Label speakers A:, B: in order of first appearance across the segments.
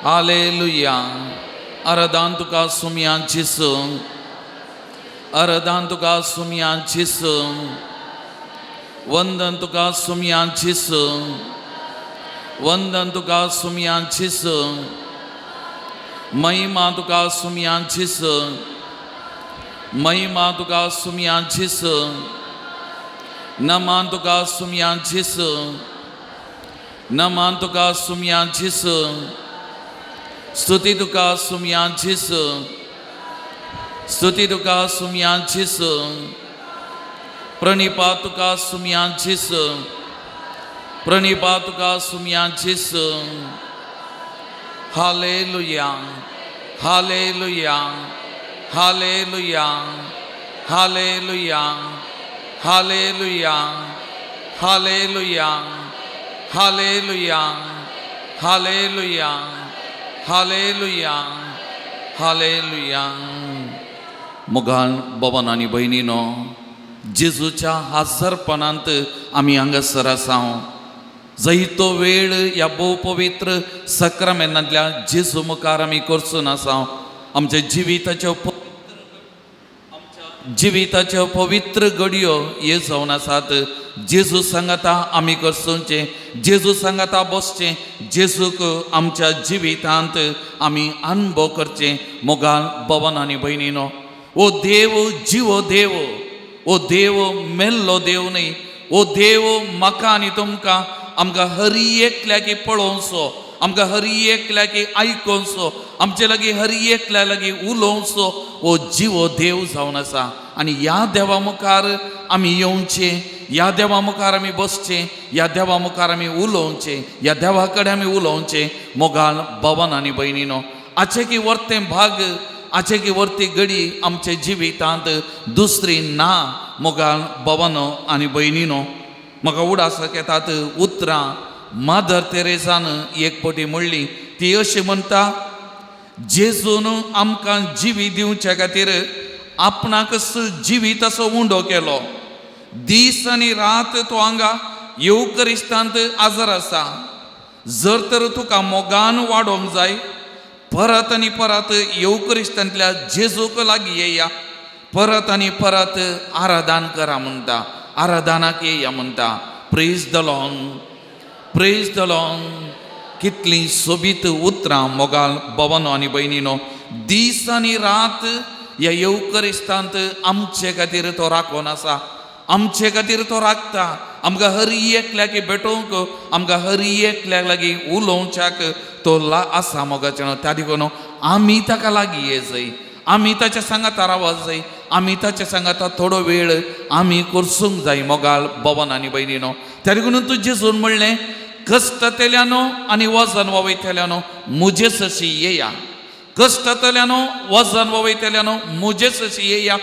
A: Hallelujah. Aradan tuka sumyan Jesu. Aradan tuka sumyan Jesu. Vandan tuka sumyan Jesu. Vandan tuka sumyan Jesu. Mahima tuka sumyan Jesu. Mahima tuka sumyan Jesu. Naman tuka sumyan Jesu. Naman tuka sumyan Jesu. Stuti tuka sumyan Jesu. Stuti tuka sumyan Jesu. Pranipa tuka sumyan Jesu. Pranipa tuka sumyan Jesu. Hallelujah. Hallelujah. Hallelujah. Hallelujah. Hallelujah. Hallelujah. Hallelujah. Hallelujah. Hallelujah. Hallelujah. मुघाल बबन आणि बहिणीनो, जेजूच्या हाजरपणांत आम्ही हांगासर आसा. जैतो वेळ या भोव पवित्र सक्रामेंतांतल्या जेजू मुखार आमी करसून आसा. आमच्या जिविताच्यो पवित्र घडयो हे जावन आसात. जेजू सांगाता आमी करसूंचे, जेजू सांगाता बसचे, जेजूक आमच्या जिवितांत आमी अनुभव करचे. मोगाल भवन आनी भयणीनो, ओ देव जिवो देव, ओ देव मेल्लो देव न्ही. ओ देव म्हाका आनी तुमकां आमकां हर एकल्याकी पळोवचो, आमकां हर एकल्याकी आयकोवचो, आमचे लागीं हर एकल्या लागीं उलोवचो ओ जिवो देव जावन आसा. आनी ह्या देवा मुखार आमी येवचे, ह्या देवा मुखार आमी बसचे, ह्या देवा मुखार आमी उलोवचे, ह्या देवा कडेन आमी उलोवचे. मोगाल भवन आनी भयणीनो, आचे की वर्तें भाग, आचे की वर्ती घडी आमचे जिवितांत दुसरी ना. मोगाल भवन आनी भयणीनो, म्हाका उडासक येतात उतरां मादर तेरेसान एक पटी म्हणली. ती अशी म्हणटा, जेजून आमकां जिवी दिवचे खातीर आपणाकच जिवीत असो उंडो केलो. दीस आनी रात तो हांगा येवकरिस्तांत आजर आसा. जर तर तुका मोगान वाडोवंक जाय, परत आनी परत येवकरिस्तांतल्या जेजूक लागीं येया, परत आनी परत आराधन करा म्हणटा, आराधनाक येया म्हणटा. Praise the lord, praise the Lord. कितलीं सोबीत उतरां मोगाल भवन आनी भयणीनो. दीस आनी रात ह्या येवकरिस्तांत आमचे खातीर तो राखून आसा, आमचे खातीर तो राखता. आमकां हर एकल्याक भेटोवंक, आमकां हर एकल्याक लागीं उलोवच्याक तो आसा मोगाचें. त्या देखून आमी ताका लागीं ये जाय, आमी ताच्या सांगाता रावच जाय, आमी ताच्या सांगाता थोडो वेळ आमी करसूंक जाय. मोगाल भवन आनी भयणीनो, त्या देखून तूं जेजून म्हणलें, कश्टतल्यानो आनी वजन वयतल्यानो मुजेस अशी येया. कश्टतल्यानो वजन वयतल्यानो मुजेस अशी येया.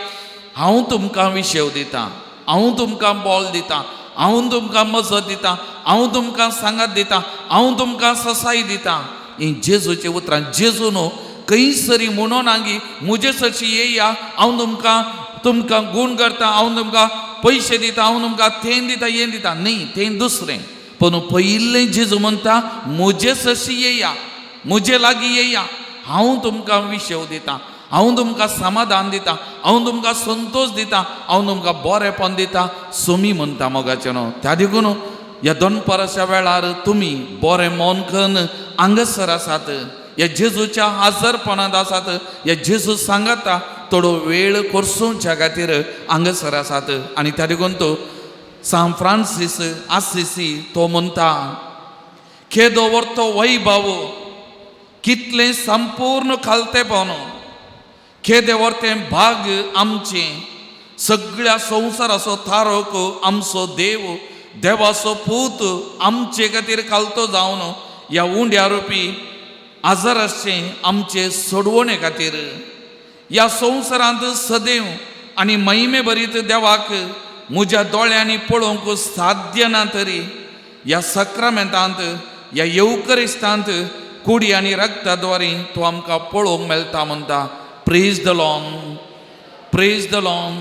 A: हांव तुमकां विशेव दितां, हांव तुमकां बॉल दितां, हांव तुमकां मजत दितां, हांव तुमकां सांगात दितां, हांव तुमकां ससाय दितां. ही जेजूची उतरां. जेजू न्हू खंयसरी म्हणून आंगी मुजेस अशी येया, हांव तुमकां गूण करता, हांव तुमकां पयशे दितां, हांव तुमकां थेन दितां, हें दितां. न्ही, तें दुसरें. पूण पयलें जेजू म्हणटा, मुजेस अशी येया, मुजे लागीं येया, हांव तुमकां विशेव दितां, हांव तुमकां समाधान दितां, हांव तुमकां संतोश दितां, हांव तुमकां बरेंपण दितां. सुमी म्हणटा मोगाचें न्हू. त्या देखून ह्या दनपराच्या वेळार तुमी बरें मन करून हांगासर आसात, ह्या जेजूच्या हाजरपणांत आसात, ह्या जेजू सांगाता थोडो वेळ करसूच्या खातीर हांगासर आसात. आनी त्या देखून तो सान फ्रांसीस आसिसी तो म्हणटा, खेदो वर्तो वैभव कितलें संपूर्ण खालतेपण, खेदे वर्तें भाग आमचें, सगळ्या संवसाराचो थारोक आमचो देव, देवाचो पूत आमचे खातीर खालतो जावन ह्या उंड्या रुपी आजाराचें आमचे सोडवणे खातीर ह्या संवसारांत सदैव आनी महिमे भरीत देवाक म्हज्या दोळ्यांनी पळोवंक साध्य ना, तरी ह्या सक्रामेंतांत, ह्या येवकरिस्तांत कुडी आनी रक्ताद्वारे तो आमकां पळोवंक मेळटा म्हणटा. Praise the lord, praise the lord.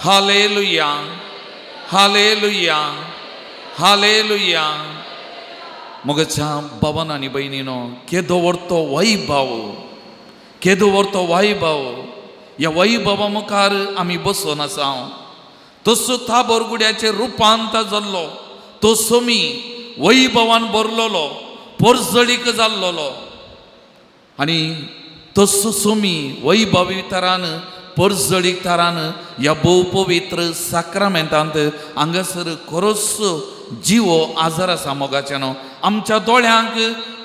A: Hallelujah, hallelujah, hallelujah, मोगच्या बाबान आनी बहिणीनो, केदो व्हरतो वैभव, केदो व्हरतो वैभव, ह्या वैभवा मुखार आमी बसून आसा. तसो थाबोरगुड्याचे रुपांत जाल्लो तो सोमी वैभवान भरलोलो, परजडीक जाल्लोलो. आनी तसो सोमी वैभवी तरान परजडीक तरान ह्या भोव पवित्र साक्रामेंतांत हांगासर खरोच जिवो आजार आसा मोगाच्यानो. आमच्या दोळ्यांक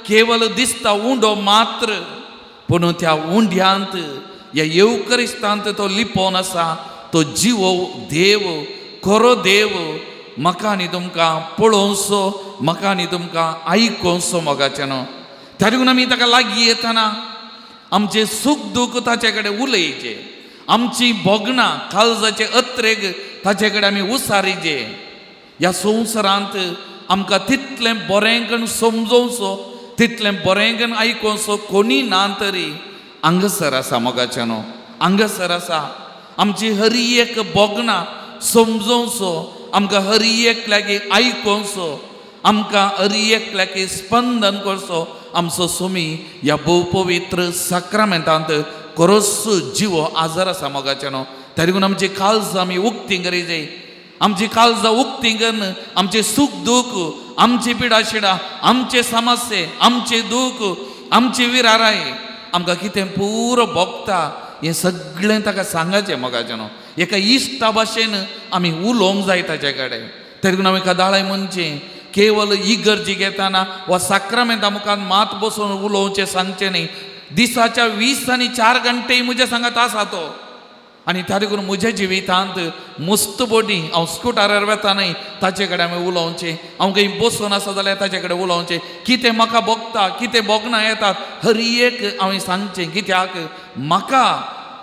A: केवल दिसता उंडो मात्र, पूण त्या उंड्यांत ह्या येवकरिस्तांत तो लिपोवन आसा. तो जिवो देव, खरो देव म्हाका आनी तुमकां पळोवचो, म्हाका आनी तुमकां आयकोवचो मोगाच्यानो. त्या देखून आमी ताका लागीं येतना आमचे सुख दूख ताचे कडेन उलयचे, आमची भोगणां काळजाचे अत्रेक ताचे कडेन आमी उसारिजे. ह्या संवसारांत आमकां तितलें बरेंकण समजोवचो, तितलें बरेंकण आयकोवचो कोणी ना तरी हांगासर आसा मोगाच्यानो, हांगासर आसा. आमची हरी एक भोगणां समजोवचो, आमकां हरी एक लागीं आयकोवचो, आमकां हरी एक लागीं स्पंदन करचो आमचो सोमी ह्या भोव पवित्र साक्रामेंतांत खरोच जिवो आजार आसा मोगाच्यानो. त्या देखून आमची काळजां आमी उक्तीं करीजे, आमची काळजां उक्तीं करून आमचे सुख दूख, आमची पिडा शिडा, आमचे समस्ये, आमचे दूख, आमची विराराय, आमकां कितें पुरो भोगता हें सगळें ताका सांगचें मोगाच्यानो. एका इश्टा भाशेन आमी उलोवंक जाय ताचे कडेन. त्या देखून आमी कादाळाय म्हणचें, केवल इगर्जी घेताना वा साक्रामेंता मुखार मात बसून उलोवचें सांगचें न्ही. दिसाच्या 20 आनी 4 घंटे म्हज्या सांगात आसा तो. आनी त्या देखून म्हज्या जिवितांत मस्त बोटी हांव स्कुटरार वेता न्हय, ताचे कडेन हांवें उलोवचें. हांव खंय बसून आसा जाल्यार ताचे कडेन उलोवचें. कितें म्हाका भोगता, कितें भोगणां येतात, हर एक हांवें सांगचें. कित्याक म्हाका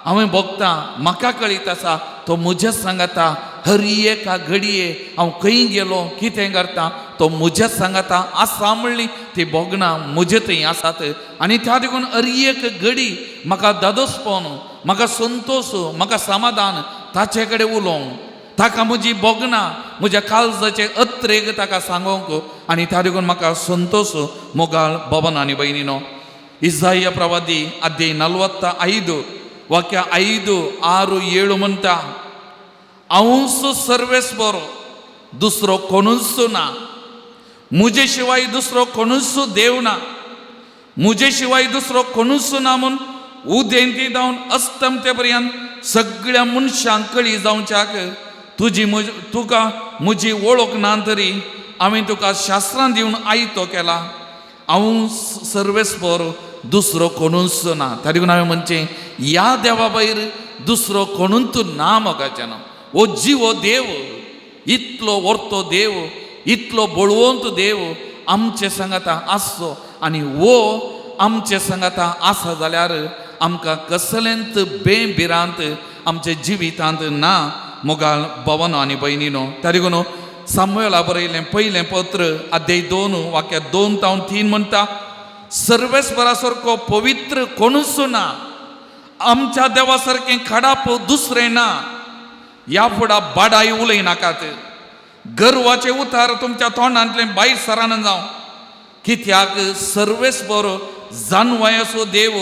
A: हांवें भोगता, म्हाका कळीत आसा तो म्हज्या सांगाता. हर एका घडये हांव खंय गेलो, कितें करता, तो म्हज्या सांगाता आसा म्हणली ती भोगणां म्हजे थंय आसात. आनी त्या देखून हर एक घडी म्हाका दादोसपण, म्हाका संतोश, म्हाका समाधान ताचे कडेन उलोवंक, ताका म्हजी भोगणां, म्हज्या काळजाचे अत्रेक ताका सांगोंक. आनी त्या देखून म्हाका संतोश मोगाळ बाबान आनी भयणीनो. इसाया प्रवादी अध्याय 45 वाक्य 5, 6, 7 म्हणटा, हांवूच सर्वेस बरो, दुसरो कोणूच ना, मुजे शिवाय दुसरो कोणूच देव ना, मुजे शिवाय दुसरो कोणूच ना म्हूण उदेंती जावन अस्तमते पर्यंत सगळ्या मनशांक कळी जावच्याक तुका म्हजी वळख ना तरी हांवें तुका शास्त्रां दिवन आयतो केला. हांव सर्वेस्पर, दुसरो कोणूच ना. त्या देखून हांवें म्हणचें, ह्या देवा भायर दुसरो कोणूच ना मोगाच्यानो. हो जिवो देव, इतलो व्हरतो देव, इतलो बळवंत देव आमचे सांगाता आसचो. आनी वो आमचे सांगाता आसा जाल्यार आमकां कसलेंच बेबिरांत आमच्या जिवितांत ना मोगाळ भावानो आनी भयणीनो. त्या देखून सामुएला बरयलें पयलें पत्र अध्याय 2 वाक्य 2 ते 3 म्हणटा, सर्वेस्परा सारको पवित्र कोणूच ना, आमच्या देवा सारकें खडाप दुसरें ना. ह्या फुडा बाडाई उलयनाकात, गर्वाचे उतार तुमच्या तोंडांतले भायर सरान जावं. कित्याक सर्वेस्पर जानवायाचो देव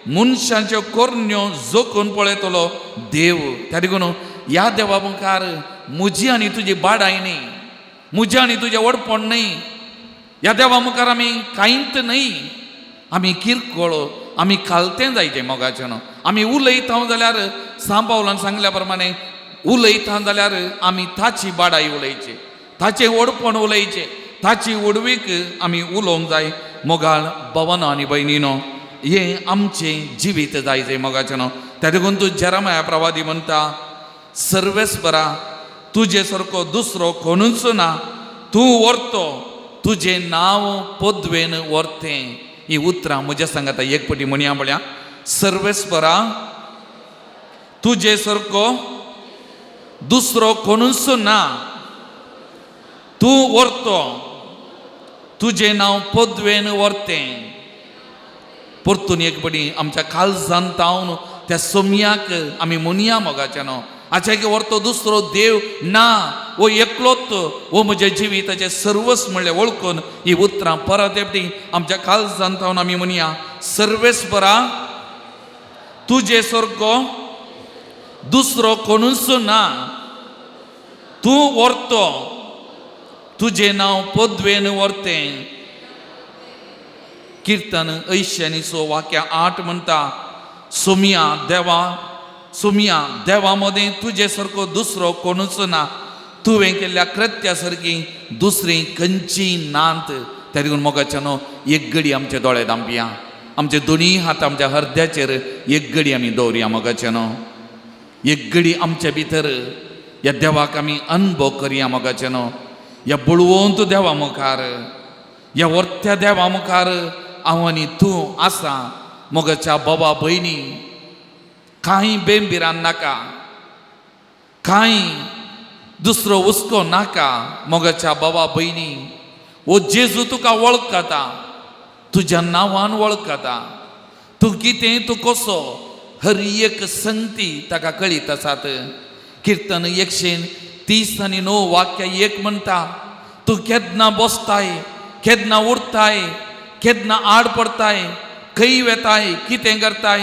A: मनशांच्यो कोरण्यो जोखून पळयतलो देव. त्या देखून ह्या देवा मुखार म्हजी आनी तुजी बाडाय न्ही, म्हजें आनी तुजें वडपण न्ही. ह्या देवा मुखार आमी कांयच न्ही. आमी किरकोळ, आमी खालतें जायचें मोगाचें. आमी उलयता जाल्यार सांबावलान सांगल्या प्रमाणे उलयता जाल्यार आमी ताची बाडाई उलयची, ताचें वडपण उलयचें, ताची वडवीक आमी उलोवंक जाय मोगाळ भावानो आनी भयणीनो. हें आमचें जिवीत जायचें मोगाचें. त्या देखून तूं जेरमाया प्रवादी म्हणटा, सर्वेस्परा तुजे सारको दुसरो कोणूच ना, तूं व्हरतो, तुजें नांव पदवेन व्हरतें. ही उतरां म्हज्या सांगाता एक पटी म्हणया म्हळ्यार, सर्वेस्परा तुजे सारको दुसरो कोणूच ना, तूं व्हरतो, तुजें नांव पदवेन व्हरतें. परतून एक पटी आमच्या काळजांत तावन त्या सोमयाक आमी म्हणया मोगाच्यानो, हाचे व्हरतो दुसरो देव ना, वो एकलोच वो म्हज्या जिविताचे सर्वस्व म्हणलें वळखून ही उतरां परत एकटी आमच्या काळजांत आमी म्हणया, सर्वेस्परा तुजे सारको दुसरो कोणूच ना, तूं व्हरतो, तुजें नांव पदवेन व्हरतें. कीर्तन 86 वाक्य 8 म्हणटा, सोमिया देवा मदें तुजे सारको दुसरो कोणूच ना, तुवें केल्ल्या कृत्या सारकी दुसरी खंयची नात. त्या देखून मोगाच्या न्हू एक घडी आमचे दोळे धांपया, आमचे दोनी हात आमच्या हृदयाचेर एक घडी आमी दवरया मोगाचे न्हू. एक घडी आमच्या भितर ह्या देवाक आमी अनुभव करया मोगाचे न्हू. ह्या बुळवंत देवा मुखार, ह्या वर्त्या देवा मुखार हांव आनी तूं आसा मोगाच्या बाबा भयणी. कांय बेंबिरान नाका, कांय दुसरो हुस्को नाका मोगाच्या बाबा भयणी. वो जेजू तुका वळखता, तुज्या नांवान वळखता. तूं कितें, तूं कसो, हर एक संगती ताका कळीत आसात. कीर्तन 130:9 वाक्य 1 म्हणटा, तूं केदना बसताय, केदना उरताय, केदना आड पडताय, खंय वेताय, कितें करताय,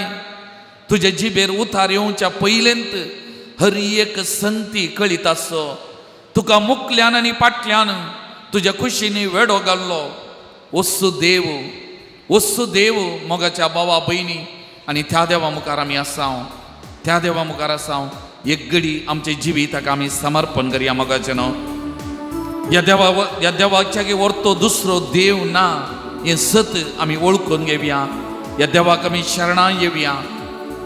A: तुज्या जिबेर उतार येवच्या पयलेंत हर एक संगती कळीत आसो. तुका मुखल्यान आनी फाटल्यान तुज्या कुशीनी वेडो घाल्लो वस्सू देव मोगाच्या बाबा भयणी. आनी त्या देवा मुखार आमी आसाव, त्या देवा मुखार आसाव. एक घडी आमचे जिविताक आमी समर्पण करया मोगाचें न्हू. ह्या देवाच्या व्हरतो दुसरो देव ना हें सत आमी वळखून घेवया. ह्या देवाक आमी शरणां येवया,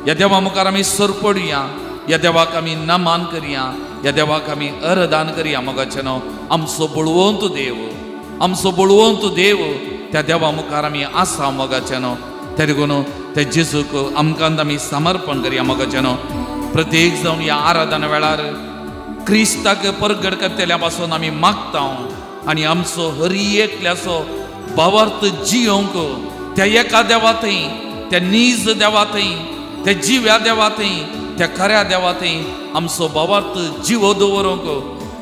A: ह्या देवा मुखार आमी सरपडुया, ह्या देवाक आमी नमान करया, ह्या देवाक आमी अरदान करया मोगाचें न्हू. आमचो बुळवंत देव त्या देवा मुखार आमी आसा मोगाचें न्हू. त्या देखून त्या जेजूक आमकां आमी समर्पण करया मोगाचें न्हू. प्रत्येक जावन ह्या आराधना वेळार क्रिस्ताक परगट करतल्या पासून आमी मागता आनी आमचो हर एकल्याचो भावार्थ जियोंक त्या एका देवाथंय, त्या नीज देवाथंय, त्या जिव्या देवाथंय, त्या खऱ्या देवाथंय आमचो भावार्थ जिवो दवरूंक,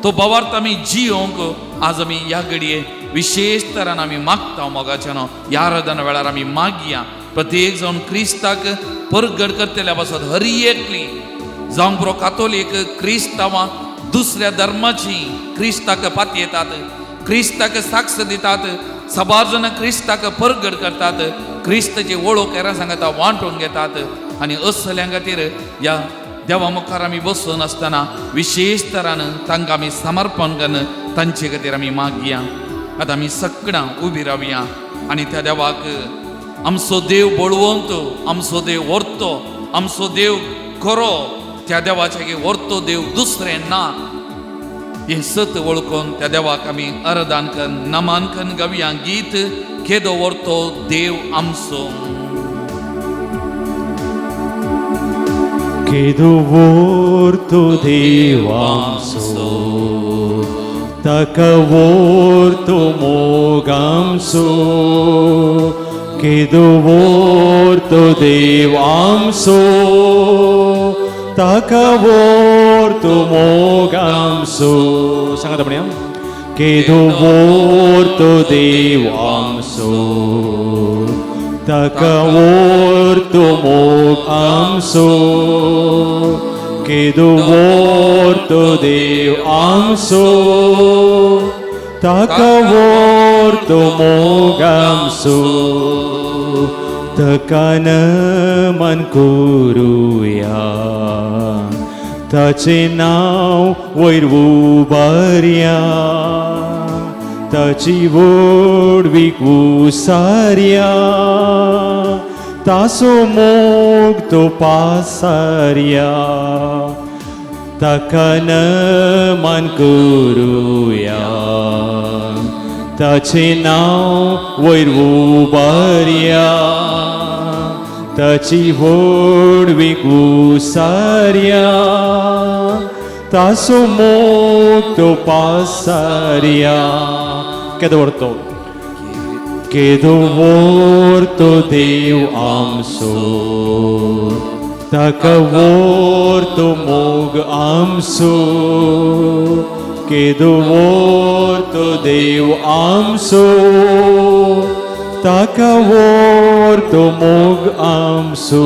A: तो भावार्थ आमी जियोंक आज आमी ह्या घडये विशेष तरान आमी मागता मोगाचें न्हू. ह्या आराधना वेळार आमी मागया प्रत्येक जावन क्रिस्ताक परगट करतल्या पासून हर एकली जावं बरो कातोलीक क्रिस्तांवां दुसऱ्या धर्माची क्रिस्ताक पातयेतात, क्रिस्ताक साक्ष दितात, साबार जाणां क्रिस्ताक परगट करतात, क्रिस्ताची वळख हेरां सांगता वांटून घेतात. आनी असल्या खातीर ह्या देवा मुखार आमी बसून आसतना विशेष तरान तांकां आमी समर्पण करून तांचे खातीर आमी मागया. आतां आमी सगळां उबी रावया आनी त्या देवाक आमचो देव बळवंत, आमचो देव व्हरतो, आमचो देव खरो, त्या देवाचे व्हरतो देव दुसरें ना हें सत वळखून त्या देवाक आमी अरदान करून नमान करून गावया गीत केदो व्हरतो देव आमचो.
B: केदो व्हरतो देव आमचो, ताका व्हरतो मोग आमचो. केदो व्हरतो देव आमचो, ताका व्हरतो मोग आमचो. सांगात म्हणया, केदो व्हरतो देव आमचो, ताका व्हरतो मोग आमचो. केदो व्हरतो देव आमचो, ताका व्हरतो मोग आमचो. ताका नमन करुया, ताचें नांव वयर उबारया, ताची वडवीक उसारया, ताचो मोग तो पासारया. ताका नमन करुया, ताचें नांव वयर उबारया, ताची वडवीक उसारया, ताचो मोग तो पासारया. केदो व्हरतो, केदो व्हरतो देव आमचो, ताका व्हरतो मोग आमचो केदो व्हरतो देव आमचो ताका व्हरतो मोग आमचो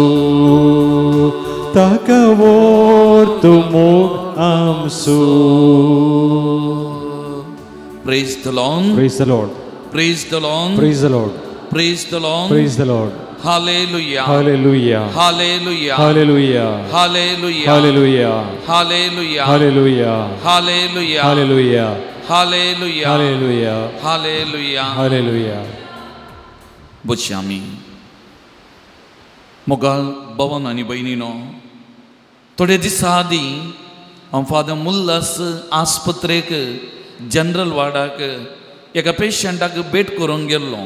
B: ताका व्हरतो मोग आमचो.
A: Praise the Lord.
B: Praise the Lord.
A: Praise the Lord.
B: Praise the Lord.
A: Praise the Lord.
B: Praise the Lord.
A: Hallelujah.
B: Hallelujah.
A: Hallelujah.
B: Hallelujah.
A: Hallelujah.
B: Hallelujah.
A: Hallelujah.
B: Hallelujah.
A: Hallelujah.
B: Hallelujah.
A: Hallelujah.
B: Hallelujah.
A: Hallelujah.
B: Hallelujah.
A: बसया आमी. मोगाळ भवन आनी भयणीनो, थोडे दिसा आदीं हांव father मुल्लास आस्पत्रेक general वार्डाक एका पेशंटाक भेट करूंक गेल्लो.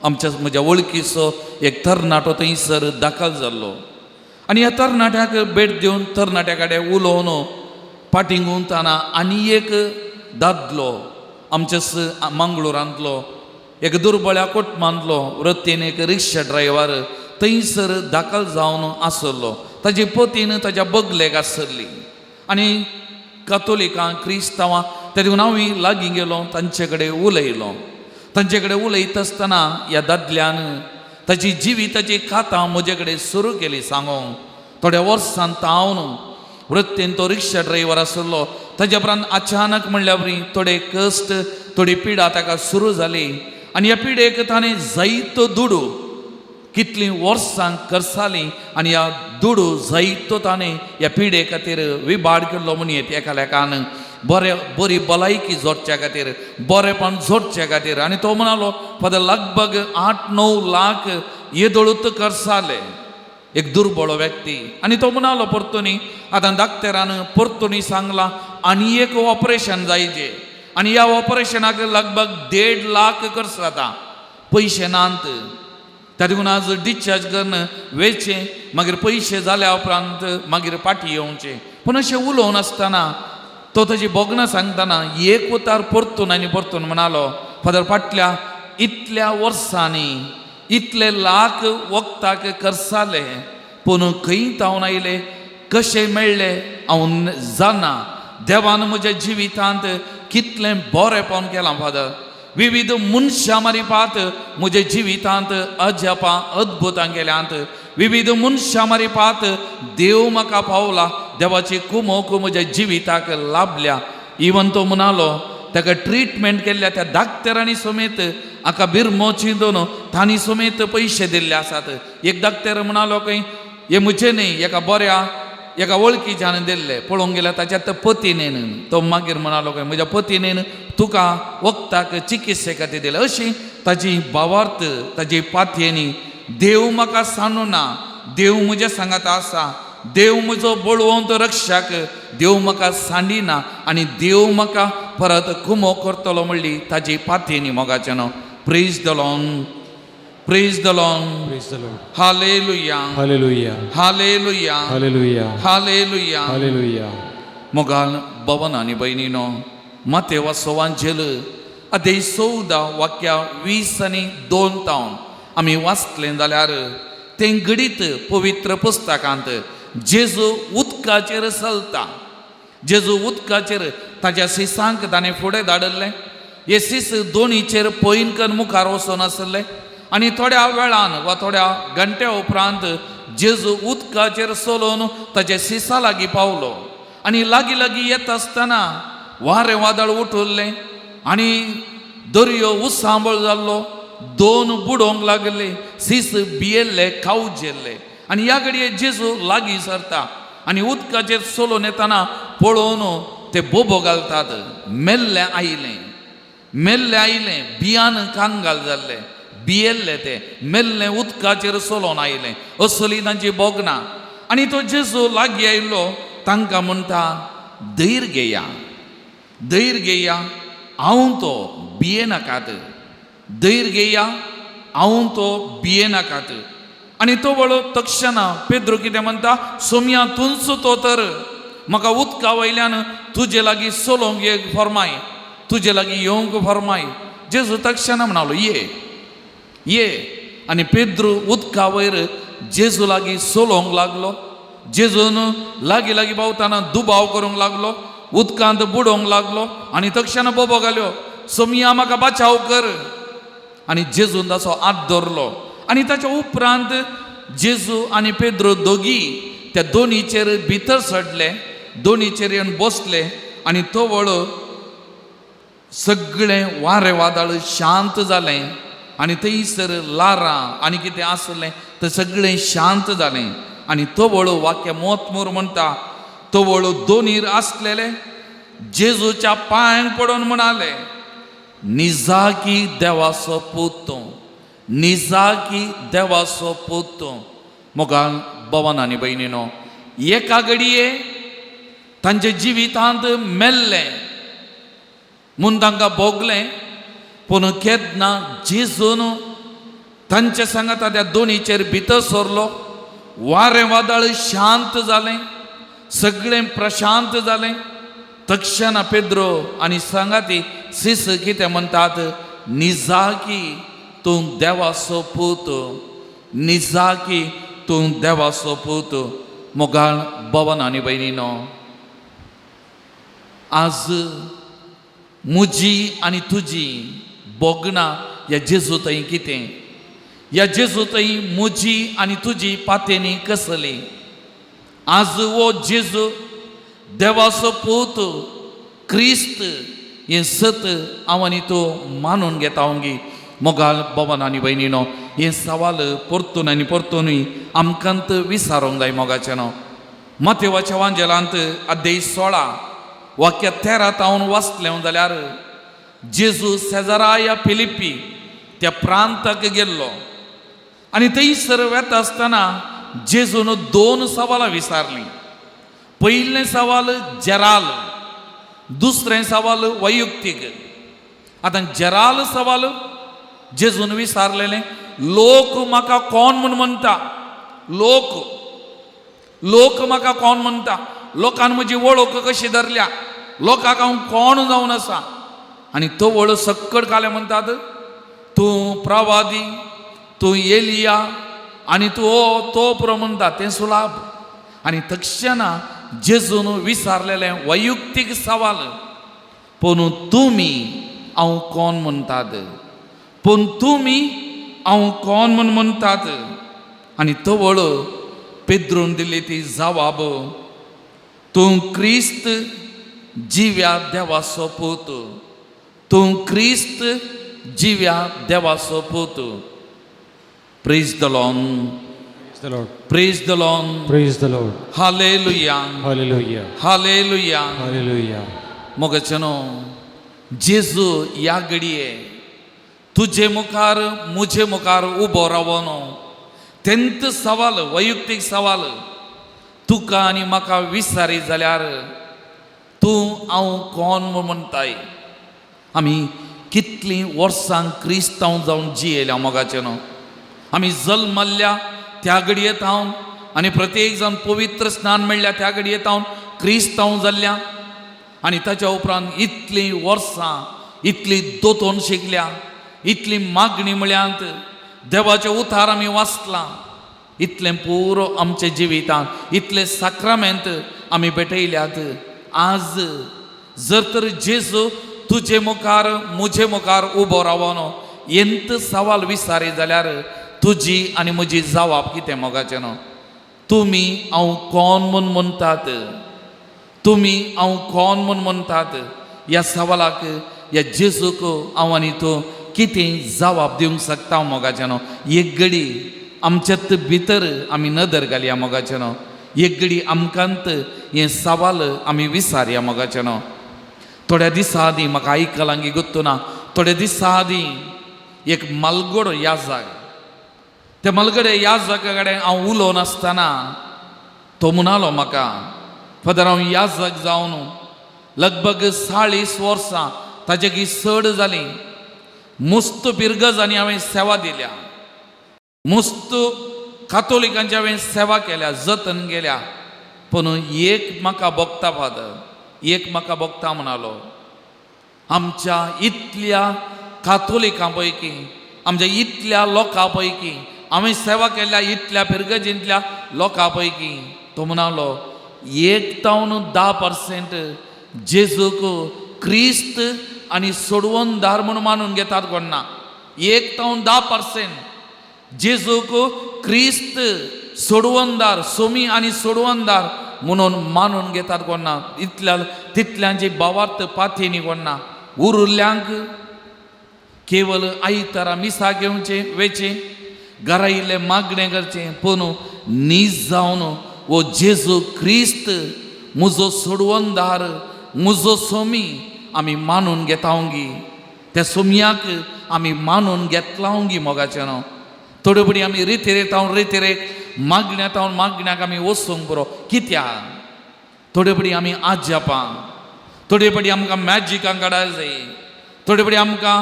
A: म्हज्या वळखीचो एक तरणाटो थंयसर दाखल जाल्लो आनी ह्या तरणाट्याक भेट दिवन तरणाट्या कडेन उलोवन पाटिंगून ताना आनी एक दादलो आमच्या मंगळुरांतलो एक दुर्बळ्या कुटुंबांतलो वृत्तीन एक रिक्षा ड्रायव्हर थंयसर दाखल जावन आसलो. ताजी पतीन ताज्या बगलेक आसली आनी कातोलिकां क्रिस्तांवां त्या देखून हांव लागीं गेलो तांचे कडेन उलयलो. तांचे कडेन उलयता आसतना ह्या दादल्यान ताची जिविताची खातां म्हजे कडेन सुरू केली सांगूंक. थोड्या वर्सांत हांव वृत्तीन तो रिक्षा ड्रायव्हर आसलो ताज्या उपरांत अचानक म्हणल्या बरी थोडे कश्ट थोडी पिडा ताका सुरू जाली आनी ह्या पिडेक ताणें जायतो दुडू कितलीं वर्सां करसाली आनी ह्या दुडू जायतो ताणें ह्या पिडे खातीर विबाड केल्लो म्हणयत एका लेखान बरी भलायकी जोडच्या खातीर बरेपण जोडच्या खातीर. आनी तो म्हणालो फादर लगभग 8-9 लाख येदोळूत करसाले एक दुर्बळो व्यक्ती. आनी तो म्हणालो परतुनी आतां डाक्टरान परतुनी सांगलां आनी एक ऑपरेशन जायचें आनी ह्या ऑपरेशनाक लगभग 1.5 लाख खर्च जाता. पयशे नात. त्या देखून आज डिस्चार्ज करून वेचें मागीर पयशे जाल्या उपरांत मागीर फाटीं येवचें. पूण अशें उलोवन आसतना तो ताजी बोगनां सांगतना एक उतार परतून आनी परतून म्हणालो फादर फाटल्या इतल्या वर्सांनी इतले लाख वखदाक खर्चाले पूण खंय तावन आयले कशें मेळ्ळे हांव जाणा. देवान म्हज्या जिवितांत कितलें बरेंपण केलां फादर. विविध मनशां मारिपात म्हज्या जिवितांत अजापां अद्भुतां केल्यांत. विविध मनशां मारिपात देव म्हाका पावला. देवाची कुमोक म्हज्या जिविताक लाभल्या. इवन तो म्हणालो ताका ट्रिटमेंट केल्ल्या त्या डाक्टरांनी समेत हाका बिरमो चिंतून तांणी समेत पयशे दिल्ले आसात. एक डाक्टर म्हणालो खंय हे म्हजे न्ही एका वळखीच्यान दिल्ले पळोवंक गेल्यार ताच्या पतीनेन. तो मागीर म्हणालो खंय म्हज्या पतीनेन तुका वखदाक चिकित्से खातीर दिले. अशी ताची भावार्थ ताची पातयेनी देव म्हाका सांडूं ना. देव म्हज्या सांगात आसा. देव म्हजो बळवंत रक्षक. देव म्हाका सांडिना आनी देव म्हाका परत कुमो करतलो म्हणली ताची पातयेनी मोगाचें न्हू. Praise the Lord. Praise the Lord.
B: Praise the Lord.
A: Hallelujah.
B: Hallelujah.
A: Hallelujah.
B: Hallelujah.
A: Hallelujah.
B: Hallelujah.
A: मोगाल भवन आनी भयणीनो माते वाचोवांचेल अध्याय 14 वाक्या 20 आनी 2 तावन आमी वाचलें जाल्यार तें घडीत पवित्र पुस्तकांत जेजू उदकाचेर चलता. जेजू उदकाचेर ताच्या सिसांक ताणें फुडें धाडल्लें. हे सीस दोनीचेर पयनकन मुखार वचून आसले आनी थोड्या वेळान वा थोड्या घंट्या उपरांत जेजू उदकाचेर चलोवन ताच्या सिसा लागीं पावलो आनी लागीं लागीं येता आसतना वारें वादळ उठुल्लें आनी दर्यो उसांबळ जाल्लो. 2 बुडोवंक लागले. सीस भियेल्ले खावजेल्ले आनी ह्या घडये जेजू लागीं सरता आनी उदकाचेर चलोवन येतना पळोवन ते बोबो घालतात. मेल्ले आयले बियान कांगाल जाल्ले भियेल्ले ते मेल्ले उदकाचेर चलोवन आयले. असली तांची बोगनां. आनी तो जेजू लागीं आयिल्लो तांकां म्हणटा धैर्य घेया हांव तो भियेनाकात. धैर्य घेया हांव तो भियेनाकात. आनी तो वळो तक्षणा पेद्रो कितें म्हणटा सोम्या तुंच तो तर म्हाका उदका वयल्यान तुजे लागीं चलोवंक फरमाय तुजे लागीं येवंक फरमाय. जेजू तक्षणा म्हणालो ये आनी पेद्रू उदका वयर जेजू लागीं चलोवंक लागलो जेजून लागी लागी पावताना दुबाव करूंक लागलो, उदकांत बुडोवंक लागलो आनी तक्षण बोबो घाल्यो, सोमिया म्हाका बचाव कर. आनी जेजून ताचो हात धरलो आनी ताच्या उपरांत जेजू आनी पेद्रो दोगी त्या दोनीचेर भितर सडले, दोनीचेर येवन बसले आनी तो वळो सगळें वारें वादळ शांत जालें आनी थंयसर लारां आनी कितें आसलें तें सगळें शांत जालें. आनी तो वळो वाक्य मोतमोर म्हणटा, तो वळो दोनीर आसलेले जेजूच्या पांयांक पडोवन म्हणाले, निजाकी देवाचो पूत तूं, निजाकी देवाचो पूत तूं. मोगाल भवन आनी भयणीनो, एका घडये तांचे जिवितांत मेल्ले म्हूण तांकां भोगलें, पूण केन्ना जेजून तांचे सांगाता त्या दोनीचेर भितर सरलो, वारें वादळ शांत जालें, सगळें प्रशांत जालें. तक्षण पेद्रो आनी सांगाती सिस कितें म्हणटात, निजाकी तूं देवाचो पूत, निजाकी तूं देवाचो पूत. मोगाळ भवन आनी भयणीनो, आज म्हजी आनी तुजी बोगणां ह्या जेजू थंय कितें, ह्या जेजू थंय म्हजी आनी तुजी पातेनी कसली. आज वो जेजू देवाचो पूत क्रिस्त हें सत हांव आनी तूं मानून घेता ओंगी. मोगाल भवन आनी भयणीनो, हें सवाल परतून आनी परतूनय आमकांत विचारूंक जाय मोगाचें न्हू. मतेवाच्या वांजेलांत अध्याय 16 वाक्य 13 हांव वाचलें जाल्यार जेजू सेजाराया फिलिप्पी त्या प्रांताक गेल्लो आनी थंयसर वेता आसतना जेजून 2 सवालां विचारलीं. पयलें सवाल जराल, दुसरें सवाल वैयक्तीक. आतां जराल सवाल जेजून विचारलेलें, लोक म्हाका कोण म्हूण म्हणटा, लोक लोक म्हाका कोण म्हणटा, लोकान म्हजी वळख कशी धरल्या, लोकांक हांव कोण जावन आसा. आनी तो वळख सक्कड काले म्हणटात, तूं प्रवादी, तूं एलिया आनी तूं तोप्र म्हणटा तें सुलाभ. आनी तक्षणा जेजून विचारलेलें वैयक्तीक सवाल, पूण तुमी हांव कोण म्हणटात, पूण तुमी हांव कोण म्हूण म्हणटात. आनी तो वळख पेद्रोन दिली ती जवाब, तूं क्रिस्त जिव्या देवाचो पूत, तूं क्रिस्त जिव्या देवाचो पूत. Praise the Lord,
B: the Lord.
A: Praise the Lord,
B: Praise the Lord.
A: Hallelujah,
B: Hallelujah.
A: Hallelujah.
B: Hallelujah.
A: मोगचनो, जेजू ह्या घडये तुजे मुखार मुझे मुखार उबो रावनो. तेंत सवाल, वैयक्तीक सवाल तुका आनी म्हाका विचारी जाल्यार तूं हांव कोण म्हूण म्हणटाय. आमी कितलीं वर्सां क्रिस्तांव जावन जियेल्या मोगाचें न्हू. आमी जल्मल्ल्या त्या घडयेंत हांव आनी प्रत्येक जावन पवित्र स्नान मेळ्ळ्या त्या घडयेंत हांव क्रिस्तांव जाल्ल्या. आनी ताच्या उपरांत इतलीं वर्सां इतली दोतोन शिकल्या, इतली मागणी म्हळ्यांत देवाचें उतार आमी वाचलां. इतलें पुरो आमच्या जिवितांत इतले साक्रामेंत आमी भेटयल्यात. आज जर तर जेजू तुजे मुखार मुझे मुखार उबो रावनो, एंत सवाल विचारी जाल्यार तुजी आनी म्हजी जवाब कितें मोगाचें न्हू. तुमी हांव कोण म्हूण म्हणटात, तुमी हांव कोण म्हूण म्हणटात. ह्या सवालाक ह्या जेजूक हांव आनी तूं कितें जवाब दिवंक शकता मोगाचें न्हू. एक घडी आमच्यात भितर आमी नदर घालया मोगाचें न्हू. एक घडी आमकांत हें सवाल आमी विचारया मोगाचें न्हू. थोड्या दिसां आदीं म्हाका आयकलांगी गुत्तू ना, थोड्या दिसां आदीं एक मालगोड याजक, त्या मालगडे याजका कडेन हांव उलोवन आसतना तो म्हणलो म्हाका, फादर हांव याजक जावन लगभग 40 वर्सां ताचे चड जालीं. मुस्त पिरगजांनी हांवें सेवा दिल्या, मुस्त कातोलिकांची हांवें सेवा केल्या, जतन केल्या. पूण एक म्हाका भोगता फादर, एक म्हाका भोगता म्हणलो, आमच्या इतल्या कातोलिकां पैकी, आमच्या इतल्या लोकां पैकी, हांवें सेवा केल्या इतल्या पिरगजींतल्या लोकां पैकी तो म्हणालो 1-10% जेजूक क्रिस्त आणि सोडवणदार म्हणून मानून घेतात कोणा. 1-10% जेजूक क्रिस्त सोडवणदार सोमी आणि सोडवणदार म्हणून मानून घेतात कोणा. इतल्या तितल्यांचे भावार्थ पाथेनी कोणा. उरल्यांक केवळ आयतारा मिसा घेवचे वेचे घरा इल्ले मागणे करचे पूण नीज जावन वो जेजू क्रिस्त मुजो सोडवणदार मुजो सोमी आमी मानून घेतावंगी. त्या सोमयाक आमी मानून घेतलावंगी मोगाचें न्हू. थोडे बडी आमी रितेरेक मागण्याक आमी वचूंक बरो कित्याक. थोडे बडी आमी आज जापां थोडे बडी आमकां मॅजिकां काडायला जाय. थोडे बडी आमकां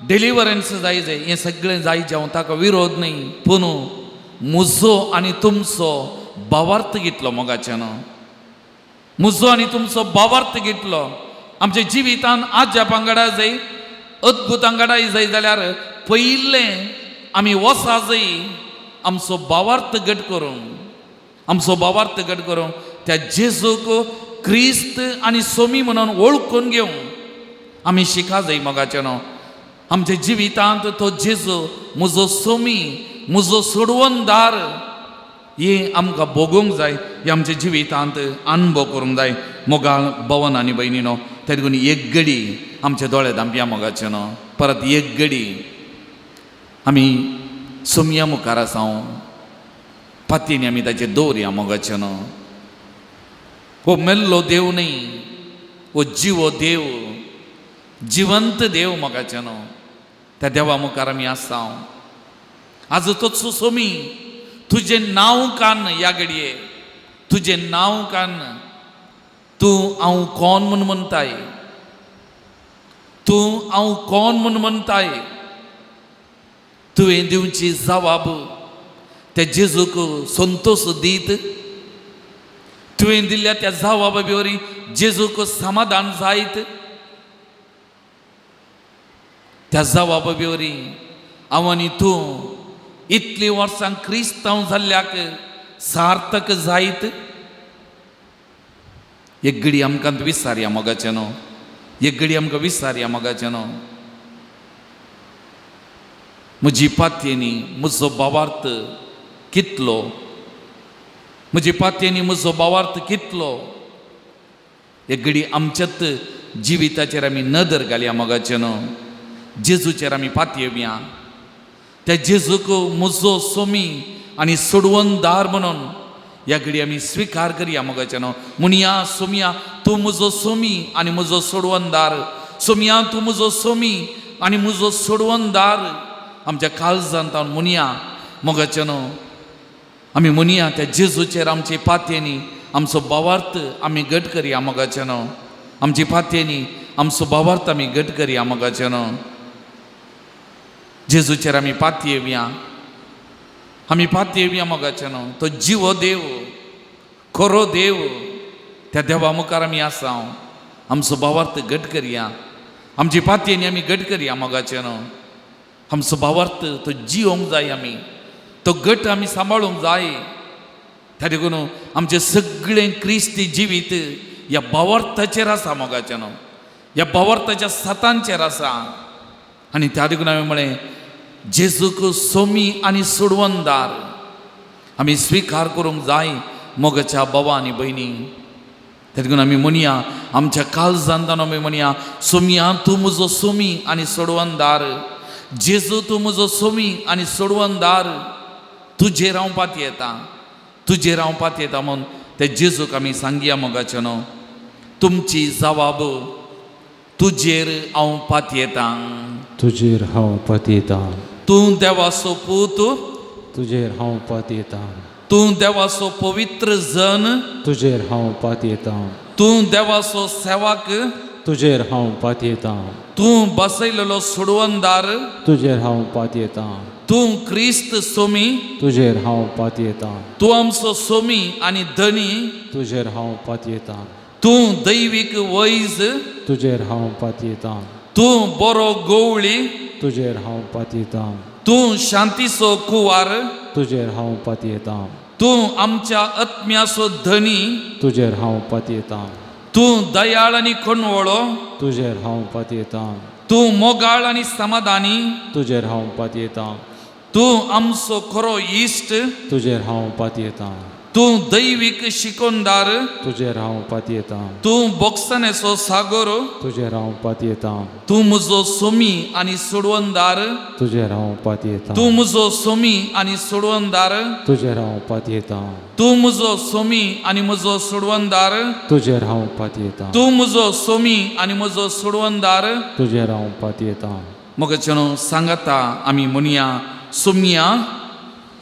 A: डिलिव्हरन्स जाय हें सगळें जाय जावं ताका विरोध न्ही. पूण म्हजो आनी तुमचो भावार्थ घेतलो मोगाचें न्हू. म्हजो आनी तुमचो भावार्थ घेतलो आमच्या जिवितान आज जावपाक घडाय जाय अद्भुतां घडाय जाय जाल्यार पयलें आमी वसा जाय आमचो भावार्थ घट करूंक त्या जेजूक क्रिस्त आनी सोमी म्हणून वळखून घेवंक आमी शिका जाय मोगाचें न्हू. आमच्या जिवितांत तो जेजू म्हजो सोमी म्हजो सोडवणदार हें आमकां भोगूंक जाय. हें आमच्या जिवितांत अनुभव करूंक जाय मोगाळ भवन आनी भयणीनो. त्या देखून एक घडी आमचे दोळे धांपया मोगाचें न्हू. परत एक घडी आमी सोमया मुखार आसां पातयेनी आमी ताचेर दवरया मोगाचें न्हू. हो मेल्लो देव न्ही हो जिवो देव जिवंत देव मोगाचें न्हू. त्या देवा मुखार आमी आसां. आज तोच सोमी तुजें नांव कान ह्या घडये तुजें नांव कान. तूं हांव कोण म्हूण म्हणटाय. तूं हांव कोण म्हूण म्हणटाय. तुवें दिवची जबाब त्या जेजूक संतोश दीत. तुवें दिल्ल्या त्या जबाबा वरी जेजूक समाधान जायत. त्या जबाबा वरी हांव आनी तूं इतलीं वर्सां क्रिस्तांव जाल्ल्याक सार्थक जायत. एक घडी आमकां विचारया मोगाचें न्हू. एक घडी आमकां विचारया मोगाचें न्हू. म्हजी पातयेनी म्हजो भावार्थ कितलो. म्हजी पातयेनी म्हजो भावार्थ कितलो. एक घडी आमच्याच जिविताचेर आमी नदर घालया मोगाचें न्हू. जेजूचेर आमी पातयेवया. त्या जेजूक म्हजो सोमी आनी सोडवणदार म्हणून ह्या घडी आमी स्विकार करया मोगाचें न्हू. म्हणया सोमया तूं म्हजो सोमी आनी म्हजो सोडवणदार. सोमया तूं म्हजो सोमी आनी म्हजो सोडवणदार. आमच्या काळजांत म्हणया मोगाचें न्हू. आमी म्हणया त्या जेजूचेर आमचे पातयेनी आमचो भावार्थ आमी घट करया मोगाचें न्हू. आमची पातयेनी आमचो भावार्थ आमी घट करया मोगाचें न्हू. जेजूचेर आमी पातयेवया. आमी पातयेवया मोगाचें न्हू. तो जिवो देव खरो देव त्या देवा मुखार आमी आसां. आमचो भावार्थ घट करया. आमची पातयेनी आमी घट करया मोगाचें न्हू. आमचो भावार्थ तो जिवंक जाय. आमी तो घट आमी सांबाळूंक जाय. त्या देखून आमचें सगळें क्रिस्ती जिवीत ह्या भावार्थाचेर आसा मोगाचें न्हू. ह्या भावार्थाच्या सातांचेर आसा. आनी त्या देखून हांवें म्हळें जेजूक सोमी आनी सोडवणदार आमी स्विकार करूंक जाय मोगाच्या भावा आनी भयणी. त्या देखून आमी म्हणया आमच्या काळजांत आमी म्हणया सोमया तूं म्हजो सोमी आनी सोडवणदार. जेजू तूं म्हजो सोमी आनी सोडवणदार. तुजेर हांव पातयेतां. तुजेर हांव पातयेतां म्हूण त्या जेजूक आमी सांगया मोगाचें न्हू. तुमची जबाब तुजेर हांव पातयेतां.
B: तुजेर हांव पातयेतां.
A: तूं देवाचो पूत.
B: तुजेर हांव पातयेतां.
A: तूं देवाचो पवित्र जन.
B: तुजेर हांव पातयेतां.
A: तूं देवाचो सेवक.
B: तुजेर हांव पातयेतां.
A: तूं बसयलेलो सोडवणदार.
B: तुजेर हांव पातयेतां.
A: तूं क्रिस्त सोमी.
B: तुजेर हांव पातयेतां.
A: तूं आमचो सोमी आनी धनी.
B: तुजेर हांव पातयेतां.
A: तूं दैवीक वैज.
B: तुजेर हांव पातयेतां.
A: तूं बरो गवळी.
B: तुजेर हांव पातयेतां.
A: तूं शांतीचो कुवार.
B: तुजेर हांव पातयेतां.
A: तूं आमच्या आत्म्याचो धनी,
B: तुजेर हांव पातयेतां.
A: तूं दयाळ आनी कणवळो,
B: तुजेर हांव पातयेतां.
A: तूं मोगाळ आनी समाधानी,
B: तुजेर हांव पातयेतां.
A: तूं आमचो खरो इश्ट,
B: तुजेर हांव पातयेतां.
A: तूं दैवीक शिकोंदार,
B: तुजेर हांव पातयेतां.
A: तूं बोगसण्याचो सागर,
B: तुजेर हांव पातयेतां.
A: तूं म्हजो सोमी आनी सोडवणदार,
B: तुजेर हांव पातयेतां.
A: तूं म्हजो सोमी आनी सोडवणदार,
B: तुजेर हांव पातयेतां.
A: तूं म्हजो सोमी आनी म्हजो सोडवणदार,
B: तुजेर हांव पातयेतां.
A: तूं म्हजो सोमी आनी म्हजो सोडवणदार.
B: तुजेर हांव पातयेतां.
A: मोगाचेनो सांगाता आमी म्हणया, सोम्या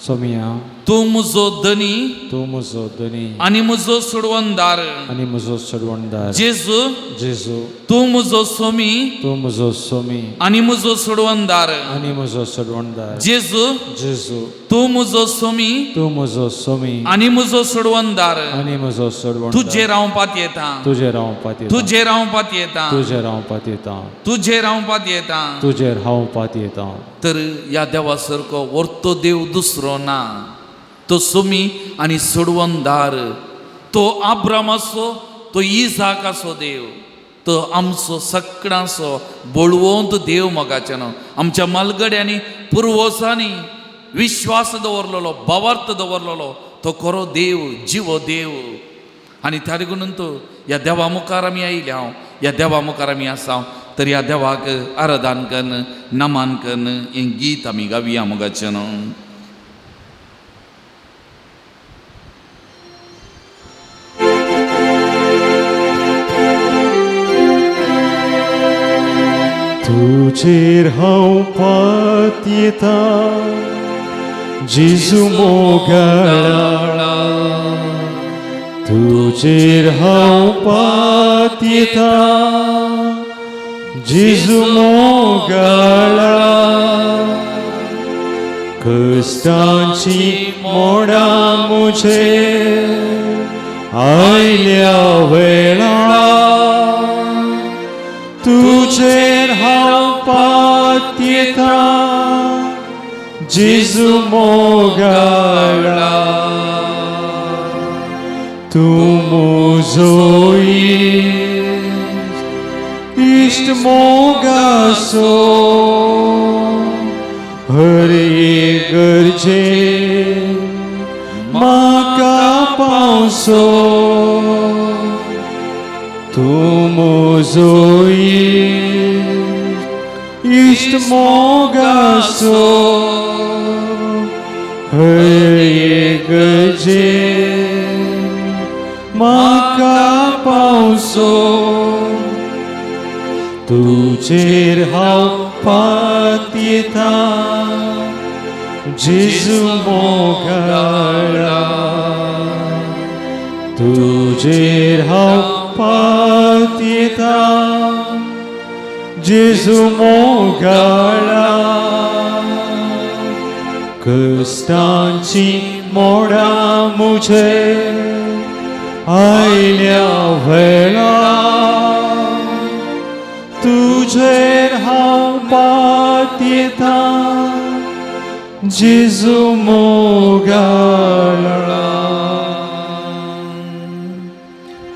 B: सोम्या,
A: तूं म्हजो धनी
B: तूं म्हजो धनी
A: आनी म्हजो सोडवणदार.
B: आनी म्हजो सोडवणदार.
A: जेजू,
B: जेजू,
A: तूं म्हजो सोमी
B: तूं म्हजो सोमी
A: आनी म्हजो सोडवणदार.
B: आनी म्हजो सोडवणदार.
A: जेजू,
B: जेजू,
A: तूं म्हजो सोमी
B: तूं म्हजो सोमी
A: आनी म्हजो सोडवणदार.
B: आनी म्हजो सोडवणदार.
A: तुजेर हांव पातयेतां.
B: तुजेर हांव पातयेतां.
A: तुजेर हांव पातयेतां.
B: तुजेर हांव पातयेतां.
A: तुजेर हांव पातयेतां.
B: तुजेर हांव पातयेतां.
A: तर ह्या देवा सारको व्हरतो देव दुसरो ना. तो सोमी आनी सोडवणदार, तो आब्रामाचो, तो इजाकाचो देव, तो आमचो सगळ्यांचो बळवंत देव. मोगाचेनो आमच्या मालगड्यांनी पुर्वजांनी विश्वास दवरलेलो, भावार्थ दवरलेलो तो खरो देव, जीव देव. आनी त्या देखून ह्या देवा मुखार आमी आयल्या, ह्या देवा मुखार आमी आसा. तर ह्या देवाक आराधन कन, नमन कन हें गीत आमी गावया. मोगाचेनो
B: तुजेर हांव पातयेतां. जेजू मोगाळा, तुजेर हांव पातयेतां. जेजू मोगाळा, कश्टांची मोडां मुझेर आयल्या वेळार. तुजेर हांव पातयेतां. जेजू मोगाळा, तूं म्हजो इश्ट मोगाचो. हर एक गरजेन म्हाका पावसो. तूं म्हजो इश्ट मोगाचो. हर एक गरजेन म्हाका पावसो. तुजेर हांव पातयेतां. जेजू मोगाळा, तुजेर हांव पातयेतां. जेजू मोगाळा, कश्टांची मोडां मुझेर आयल्या वेळार. तुजेर हांव पातयेतां. जेजू मोगाळा.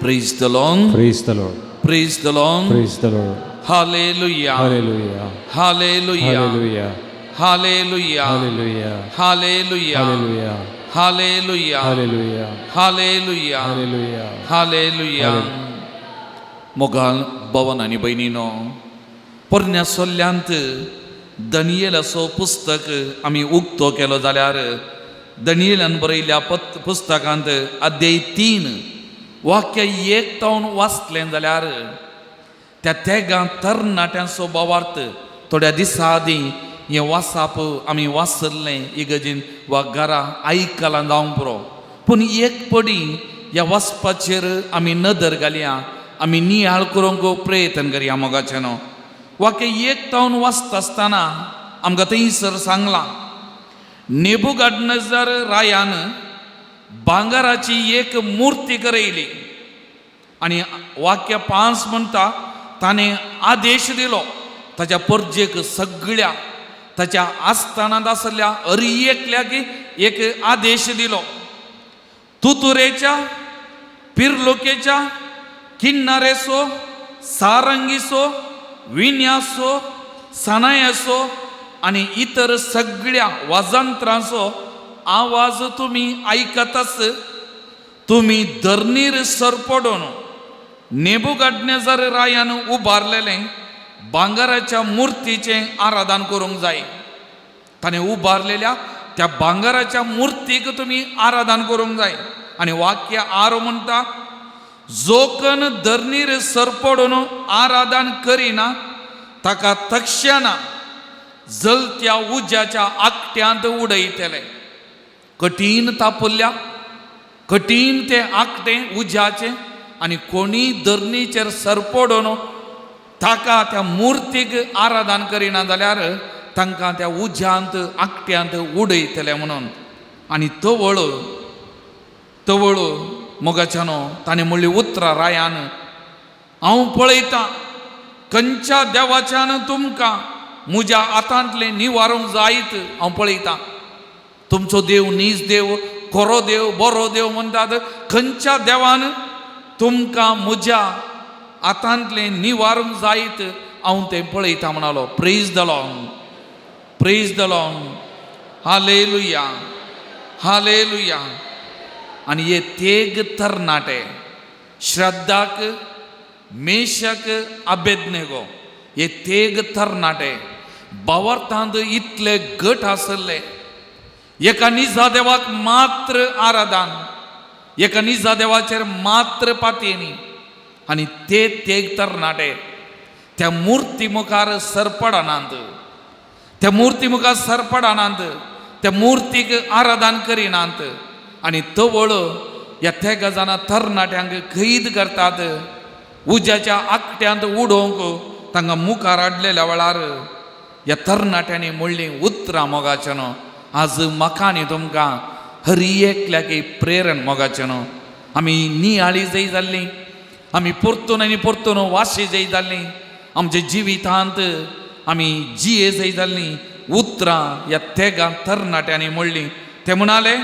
A: Praise the Lord.
B: Praise the Lord.
A: Praise the Lord.
B: Praise the Lord.
A: Hallelujah.
B: Hallelujah.
A: Hallelujah.
B: Hallelujah.
A: Hallelujah.
B: Hallelujah.
A: Hallelujah.
B: Hallelujah.
A: Hallelujah.
B: Hallelujah.
A: Hallelujah.
B: Hallelujah.
A: Hallelujah. मोगाल भवन आनी भयणीनो, पोरण्या सोल्ल्यांत दनियेलाचो पुस्तक आमी उक्तो केलो जाल्यार दनियेलान बरयल्ल्या पुस्तकांत अध्याय 3 वाक्य 1 तावन वाचलें जाल्यार त्या तेगा तरणाट्यांचो भावार्थ थोड्या दिसा आदीं हें वाचप आमी वाचल्लें इगर्जेन वा घरा आयकलां जावंक पुरो. पूण एक पडी ह्या वाचपाचेर आमी नदर घालया, आमी नियाळ करूंक प्रयत्न करया. मोगाचेनो वाक्य 1 तावन वाचता आसतना आमकां थंयसर सांगलां, नेबुकादनेझर रायान भांगराची एक मुर्ती करयली आनी वाक्य 5 म्हणटा, ताणें आदेश दिलो ताच्या परजेक सगळ्या ताच्या आस्थानांत आसल्या हर एकल्याक एक आदेश दिलो. तुतुरेच्या पिरलोकेच्या किन्नारेसो सारंगीसो विन्यासो सनायसो आणि इतर सगळ्या वाजंत्रांचो आवाज तुम्ही ऐकतच तुम्ही धरणीर सरपडून नेबुकाडनेझर रायान उबारलेले भांगाराच्या मूर्तीचे आराधन करूंक जाय. ताणे उबारलेल्या त्या भांगाराच्या मूर्तीक तुम्ही आराधन करूंक जाय. आणि वाक्य आरो म्हणटा, जो कन धरणीर सरपडून आराधन करिना ताका तक्षणा जलत्या उज्याच्या आकट्यांत उडयतले. कठीण तापल्या कठीण ते आकटे उज्याचे आणि कोणी धरणीचेर सरपडून ताका त्या मूर्तीक आराधन करिना जाल्यार तांकां त्या उज्यांत आकट्यांत उडयतले म्हणून. आणि तवळो मोगाच्यानो ताणें म्हणली उतरां रायान, हांव पळयतां खंयच्या देवाच्यान तुमकां म्हज्या हातांतले निवारूंक जायत. हांव पळयतां तुमचो देव नीज देव, खरो देव, बरो देव म्हणटात. खंयच्या देवान तुमकां म्हज्या हातांतले निवारूंक जायत हांव तें पळयतां म्हणालो. Praise the lord, praise the lord, hallelujah, hallelujah. आणि हे तेग तरणाटे श्रद्धाक मेशक अबेदनेगो हे तेग तरणाटे बावर्तांत इतले गट आसले. एका निजा देवाक मात्र आराधन, एका निजा देवाचेर मात्र पातयेनी. आणि ते तेग तरणाटे त्या मूर्ती मुखार सरपडनात, त्या मूर्ती मुखार सरपडनात, त्या मूर्तीक आराधन करिनात. आणि तवळ ह्या तेगा जाणां तरणाट्यांक कैद करतात. उज्याच्या आकट्यांत उडोवंक तांकां मुखार हाडलेल्या वेळार ह्या तरणाट्यांनी म्हणलें, उतरां मोगाचें न्हू, आज म्हाका आनी तुमकां हर एकल्याक प्रेरण मोगाचें न्हू. आमी नियाळी जय जाल्लीं, आमी परतून आनी परतून वाशी जय जाल्लीं, आमच्या जिवितांत आमी जिये जय जाल्लीं. उतरां ह्या तेगा तरणाट्यांनी म्हणलीं. ते म्हणाले,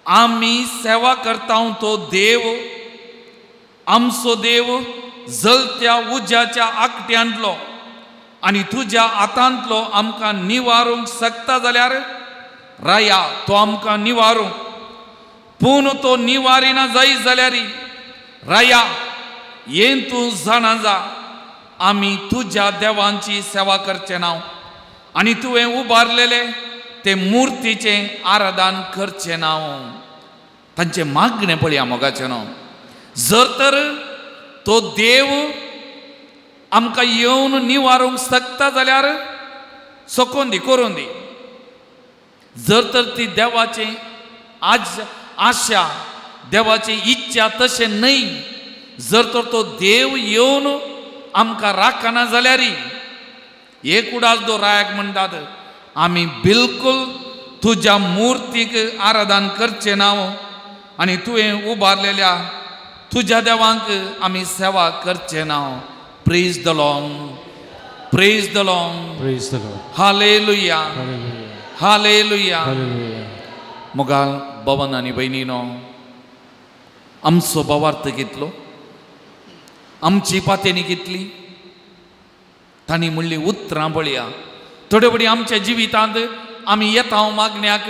A: आमी सेवा करता तो देव, आमचो देव जलत्या उज्याच्या आकट्यांतलो आणि तुज्या हातांतलो आमकां निवारूंक शकता जाल्यार राया तो आमकां निवारूंक. पूण तो निवारिना जाय जाल्यार राया हें तूं जाणा जा, आमी तुज्या देवांची सेवा करचें ना आणि तुवें उबारलेले ते मुर्तीचे आराधन करचें ना. तांचे मागणें पळया मोगाचें न्हू. जर तर तो देव आमकां येवन निवारूंक शकता जाल्यार सोकोन दी, करून दी. जर तर ती देवाची आशा, देवाची इच्छा तशें न्हय, जर तर तो देव येवन आमकां राखना जाल्यार एक उडास दो रायाक म्हणटात, आमी बिलकुल तुज्या मुर्तीक आराधन करचें ना आणि तुवें उबारलेल्या तुज्या देवांक आमी सेवा करचें ना. Praise the lord, praise the Lord,
B: Praise the Lord.
A: Hallelujah,
B: Hallelujah.
A: Hallelujah.
B: Hallelujah.
A: मोगाल भवन आनी भयणीनो, आमचो भावार्थ कितलो, आमची पातेनी कितली. तांणी म्हणली उतरां पळया. थोडे बडी आमच्या जिवितांत आमी येता मागण्याक,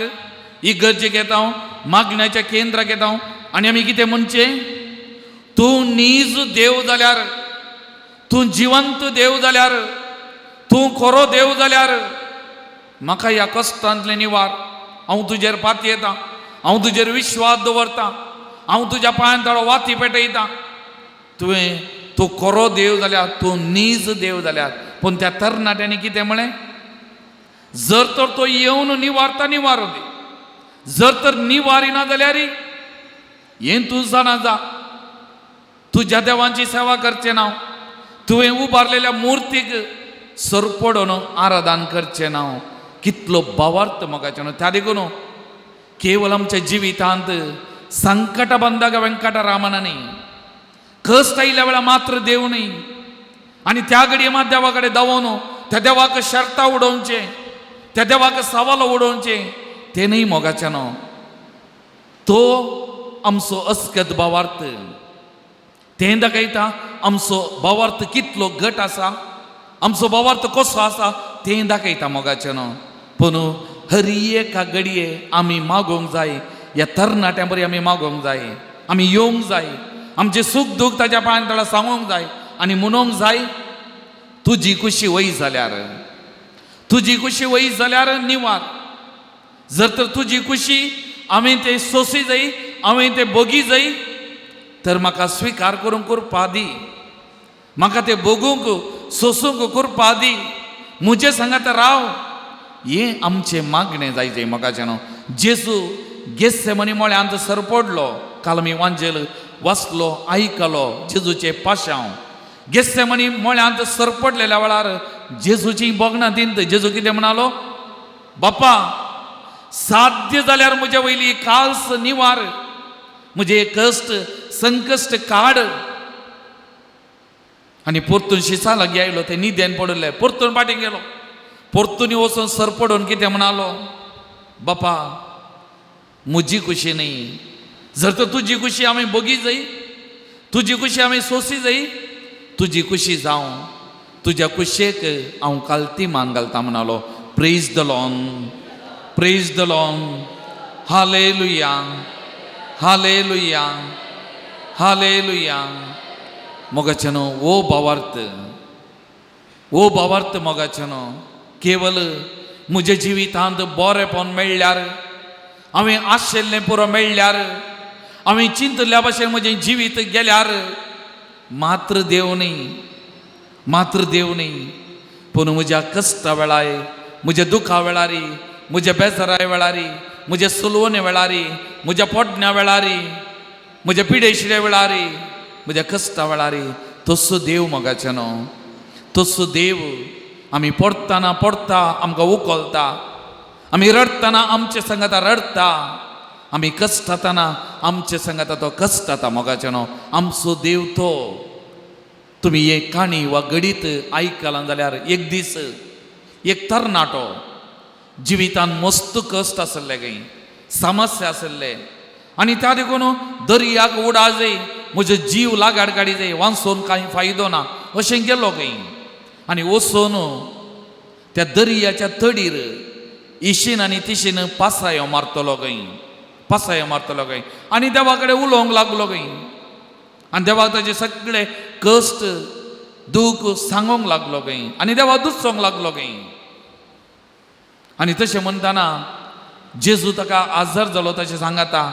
A: इगर्जेक येता, मागण्याच्या केंद्राक येता आनी आमी कितें म्हणचे, तूं नीज देव जाल्यार, तूं जिवंत देव जाल्यार, तूं खरो देव जाल्यार म्हाका ह्या कश्टांतले निवार. हांव तुजेर पातयेतां, हांव तुजेर विश्वास दवरतां, हांव तुज्या पांयां ताळो वाती पेटयतां. तूं खरो देव जाल्यार, तूं नीज देव जाल्यार. पूण त्या तरणाट्यांनी कितें म्हळें, जर तर तो येवन निवारता निवारूं दी, जर तर निवारिना जाल्यार हें तूं जाणा जा, तुज्या देवांची सेवा करचें ना, तुवें उबारलेल्या मुर्तीक सरपडून आराधन करचें ना. कितलो भावार्थ मोगाचें न्हू. त्या देखून केवळ आमच्या जिवितांत संकट बंदग वेंकटरामन न्ही, कश्ट आयल्या वेळा मात्र देव न्ही. आणि त्या घडये मात देवा कडेन धांवून त्या देवाक शर्तां उडोवचे, त्या देवाक सवाल उडोवचे, ते न्ही मोगाचें न्हू. तो आमचो अस्कत भावार्थ तें दाखयता आमचो भावार्थ कितलो घट आसा, आमचो भावार्थ कसो आसा तें दाखयता मोगाचें न्हू. पूण हर एका घडये आमी मागोवंक जाय, ह्या तरणाट्या बरी आमी मागोवंक जाय, आमी येवंक जाय, आमचे सूख दूख ताच्या पांयां तळा सांगूंक जाय आनी म्हणूंक जाय तुजी कुशी वय जाल्यार, तुजी कुशी वय जाल्यार निवार. जर तर तुजी कुशी हांवें तें सोसी जाय, हांवें तें बोगी जाय, तर म्हाका स्विकार करूंक करपा दी, म्हाका तें बोगूंक सोसूंक करपा दी, म्हजे सांगात राव. हें आमचें मागणें जायचें म्हाकाचें न्हू. जेजू गेत्सेमनी मळ्यांत सरपडलो, काल आमी वांजेल वाचलो आयकलो जेजूचे पाशांव. गेत्सेमनी मळ्यांत सरपडलेल्या वेळार जेजूची बोगणां दिंत जेजू कितें म्हणालो, बापा साध्य जाल्यार म्हज्या वयली काल्स निवार, म्हजे कश्ट संकश्ट काड. आनी परतून शिसा लागीं आयलो, ते न्हिदेन पडले, परतून फाटीं गेलो, परतून वचून सरपडून कितें म्हणालो, बापा म्हजी खुशी न्ही, जर तर तुजी खुशी हांवें बोगी जाय, तुजी खुशी हांवें सोसी जाय, तुजी खुशी जावं, तुज्या कुशेक हांव कालती मान घालता म्हणालो. Praise the lord, praise the lord, hallelujah, hallelujah, hallelujah. मोगाचें न्हू ओ भावार्थ, ओ भावार्थ मोगाचें न्हू. केवल म्हज्या जिवितांत बरेंपण मेळ्ळ्यार, हांवें आशिल्लें पुरो मेळ्ळ्यार, हांवें चिंतल्या भाशेन म्हजें जिवीत गेल्यार मात्र देव न्ही, मात्र देव न्ही. पूण म्हज्या कश्टा वेळार, म्हज्या दुखा वेळारी, म्हज्या बेजारा वेळारी, म्हज्या सुलवणे वेळारी, म्हज्या पोडण्या वेळारी, म्हज्या पिडेशिड्या वेळारी, म्हज्या कश्टा वेळारी तसो देव मोगाचें न्हू. तसो देव आमी पडटाना पडटा आमकां उखलता, आमी रडटाना आमचे सांगाता रडता, आमी कश्टातना आमचे सांगाता तो कश्टाता मोगाचें न्हू. आमचो देव तो. तुमी एक काणी वा गडीत आयकलां जाल्यार एक दीस एक तरणाटो जिवितांत मस्त कश्ट आसले खंय, समस्या आसले, आनी त्या देखून दर्याक उडा जाय, म्हजो जीव लागाड काडी जाय, वाचून कांय फायदो ना अशें गेलो खंय. आनी वचून त्या दर्याच्या तडीर इशीन आनी तिशीन पासायो मारतलो खंय, पासायो मारतलो खंय, आनी देवा कडेन उलोवंक लागलो खंय, आनी देवाक ताचे सगळे कश्ट दूख सांगूंक लागलो खंय, आनी देवा दुसोंक लागलो खंय. आनी तशें म्हणटाना जेजू ताका आजार जालो तशें सांगाता,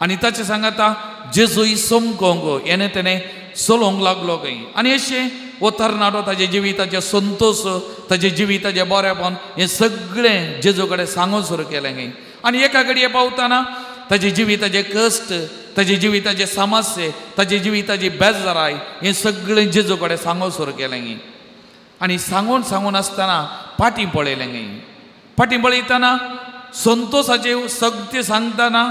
A: आनी ताचें सांगाता जेजू सोमकोंक येणे तेणें चलोवंक लागलो खंय. आनी अशें वो तरणाटो ताजे जिविताचें संतोश, ताजे जिविताचें बरेंपण हें सगळें जेजू कडेन सांगूंक सुरू केलें खंय. आनी एका घडये पावतना ताजे जिविताचे कश्ट, ताजे जिविताचे समस्ये, ताजे जिविताची बेजाराय हें सगळें जेजू कडेन सांगूंक सुरू केलें खंय. आनी सांगून सांगून आसतना फाटीं पळयलें खंय. फाटीं पळयतना संतोशाचे सगळें सांगतना,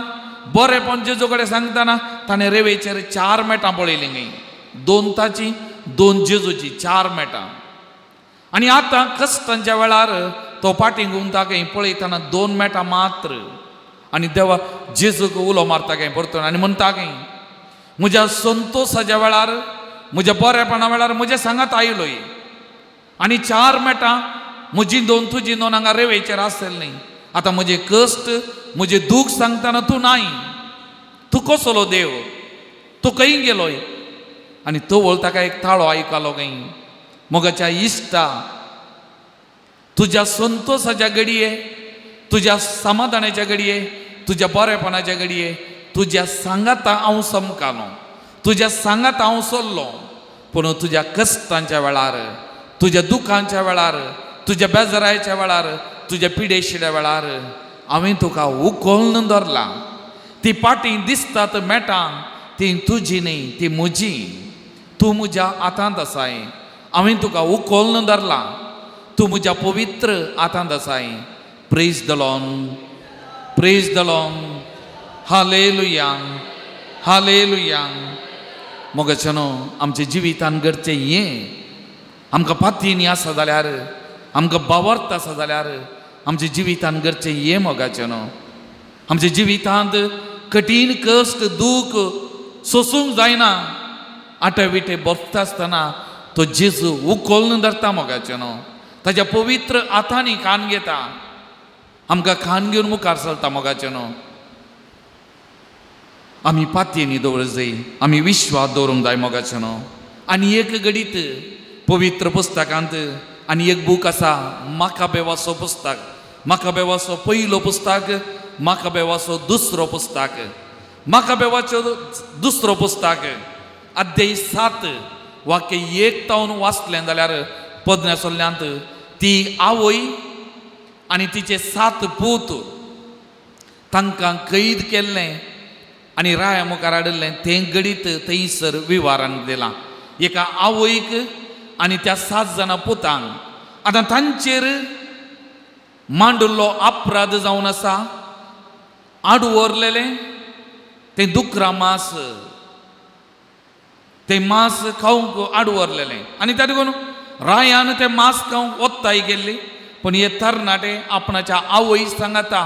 A: बरेंपण जेजू कडेन सांगतना ताणें रेवेचेर 4 मेटां पळयलीं खंय. 2 ताची, 2 जेजूची, 4 मेटां. आनी आतां कश्टांच्या वेळार तो फाटीं घुंवता खंय पळयतना 2 मेटां मात्र. आनी देवा जेजूक उलो मारता खंय परतून आनी म्हणटा खंय, म्हज्या संतोशाच्या वेळार, म्हज्या बरेपणा वेळार म्हजे सांगात आयलोय, आनी 4 मेटां म्हजी 2 तुजी 2 हांगा रेवेचेर आसलेली न्ही. आतां म्हजे कश्ट, म्हजे दूख सांगतना तूं नाय, तूं कसलो देव, तूं खंय गेलोय. आनी तो वळ ताका एक ताळो आयकलो खंय, मोगाच्या इश्टा तुज्या संतोशाच्या घडये, तुज्या समाधानाच्या घडये, तुज्या बरेपणाच्या घडये तुज्या सांगाता हांव समकालो, तुज्या सांगाता हांव चल्लो, पूण तुज्या कश्टांच्या वेळार, तुज्या दुखांच्या वेळार, तुज्या बेजारायच्या वेळार, तुज्या पिडेशिड्या वेळार हांवें तुका उखलून धरला. ती फाटीं दिसतात मेटां ती तुजी न्ही, ती म्हजी. तूं म्हज्या हातांत आसाय, हांवें तुका उखलून धरला, तूं म्हज्या पवित्र हातांत आसाय. Praise the lord, praise the lord, hallelujah, hallelujah. मोगाचें न्हू आमच्या जिवितांत घडचें हें. आमकां पातीनी आसा जाल्यार, आमकां भावार्थ आसा जाल्यार आमच्या जिवितांत घडचें हें मोगाचें न्हू. आमच्या जिवितांत कठीण कश्ट दूख सोसूंक जायना आटे विटे बसता आसतना तो जेजू उखोलन धरता मोगाचे न्हू ताच्या पवित्र हातांनी कान घेता आमकां कान घेवन मुखार चलता मोगाचे न्हू आमी पातयेनी दवरत जाय आमी विश्वास दवरूंक जाय मोगाचे न्हू आनी एक घडीत पवित्र पुस्तकांत आनी एक बूक आसा माकाबेवाचो पुस्तक माकाबेवाचो पयलो पुस्तक माकाबेवाचो दुसरो पुस्तक माकाबेवाचो दुसरो पुस्तक अध्याय 7 वाक्य 1 तावन वाचलें जाल्यार पदन्यासोल्ल्यांत ती आवय आनी तिचे 7 पूत तांकां कैद केल्लें आनी राया मुखार हाडिल्लें तें घडीत थंयसर विवारान दिलां एका आवयक आनी त्या 7 जाणां पुतांक आतां तांचेर मांडुल्लो अपराध जावन आसा आड व्हरलेलें तें दुकरा मास तें मास खावंक आड व्हरलेलें आनी त्या देखून रायान तें मास खावंक वत्ताय गेल्ली पण हे तरणाटे आपणाच्या आवय सांगता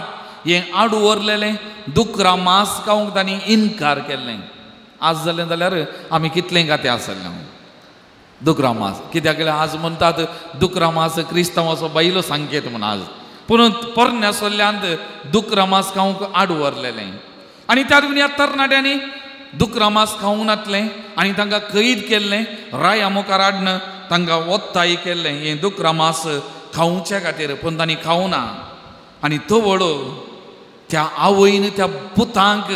A: हें आड व्हरलेलें दुकरा मास खावंक तांणी इन्कार केल्लें आज जालें जाल्यार आमी कितलें गातें आसलें दुकरा मास कित्याक आज म्हणटात दुकरा मास क्रिस्तांवाचो बायलो संकेत म्हूण आज पूण पोरन्यासोल्ल्यांत दुकरा मास खावंक आड व्हरलेलें आनी त्या देखून ह्या तरणाट्यांनी दुकरा मास खावंक नातलें आनी तांकां कैद केल्लें राया मुखार हाडन तांकां वत्ताय केल्लें हें दुकरा मास खावचे खातीर पूण तांणी खावं ना आनी तो वडो त्या आवयन त्या पुतांक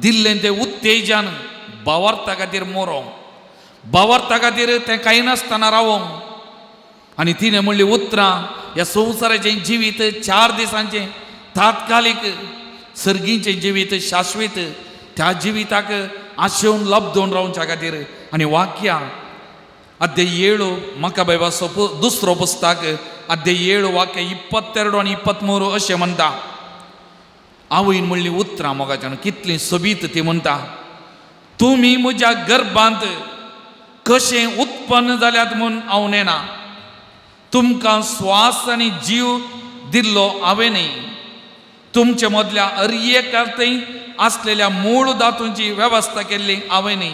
A: दिल्लें तें उत्तेजन बावार्ता खातीर मोरो बावार्ता खातीर तें कांय नासतना रावोंक आनी तिणें म्हणलीं उतरां ह्या संवसाराचें जिवीत 4 दिसांचें तात्कालीक सर्गीचें जिवीत शाश्वीत त्या जिविताक आशेवन लब्धोवन रावच्या खातीर आनी वाक्यां अध्याय 7 माकाबेवाचो दुसरो पुस्तक अध्याय 7 वाक्य 22 आनी 23 अशें म्हणटा आवयन म्हणलीं उतरां मोगाच्यान कितलीं सोबीत ती म्हणटा तुमी म्हज्या गर्भांत कशें उत्पन्न जाल्यात म्हूण हांव नेना तुमकां स्वास आनी जीव दिल्लो हांवेंनय तुमचे मदल्या अर्येकार्तय आसलेल्या मूळ धातूंची वेवस्था केल्ली हांवेंनय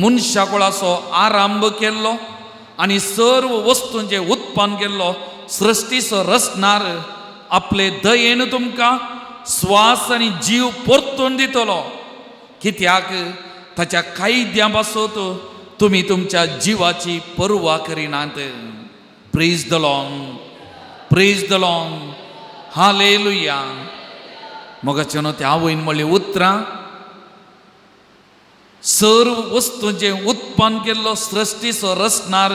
A: मनशा कुळाचो आरंभ केल्लो आनी सर्व वस्तूंचें उत्पन्न केल्लो सृश्टीचो रचणार आपले दयेन तुमकां स्वास आनी जीव परतून दितलो कित्याक ताच्या कायद्या पासत तुमी तुमच्या जिवाची पर्वा करिनात प्रेज द लॉर्ड हालेलुया मोगाचेनो त्या आवयन म्हणलें उतरां सर्व वस्तूंचें उत्पन्न केल्लो सृश्टीचो रचणार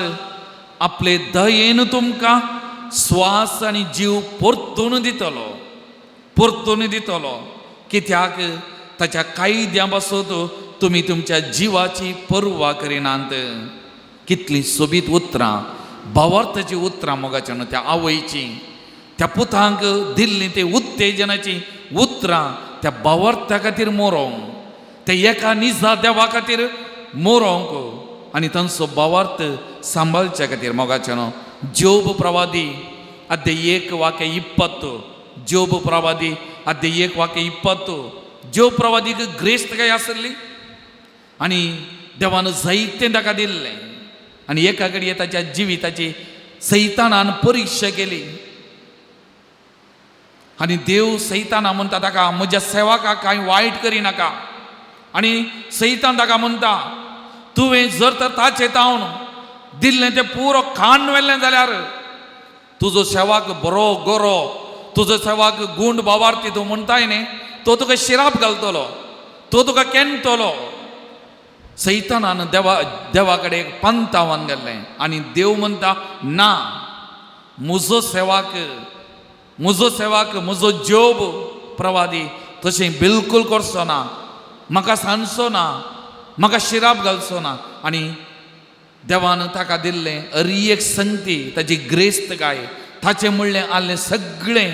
A: आपले दयेन तुमकां स्वास आनी जीव परतून दितलो कित्याक ताच्या कायद्या पासत तुमी तुमच्या जिवाची पर्वा करिनात कितलीं सोबीत उतरां भावार्थाची उतरां मोगाचेनो त्या आवयची त्या पुतांक दिल्लीं ते उत्तेजनाची उतरां त्या भावार्था खातीर मोरोंक ते एका निजा देवा खातीर मोरोंक आनी तांचो भावार्थ सांबाळच्या खातीर मोगाचेनो जोब प्रवादी अध्याय 1 वाक्य 20 जोब प्रवादी अध्याय 1 वाक्य 20 जोब प्रवादीक ग्रेस्त काय आसली आनी देवान जायतें ताका दिल्लें आनी एका घडये ताच्या जिविताची सैतानान परिक्षा केली आनी देव सैताना म्हणटा ताका म्हज्या सेवकाक कांय वायट करिनाका आनी सैतान ताका म्हणटा तुवें जर तर ताचे तावन दिल्लें तें पुरो खाण व्हेल्लें जाल्यार तुजो सेवाक बरो गरो तुजो सेवाक गुंड बावार्थी तूं म्हणटाय न्ही तो तुका शिराप घालतलो तो तुका केन्तलो सैतानान देवा कडेन पंतावन गेल्लें आनी देव म्हणटा ना म्हजो सेवाक म्हजो जोब प्रवादी तशें बिलकूल करचो ना म्हाका सांडचो ना म्हाका शिराप घालचो ना आनी देवान ताका दिल्लें एक संगती ताची ग्रेस्त काय ताचें म्हणलें आसलें सगळें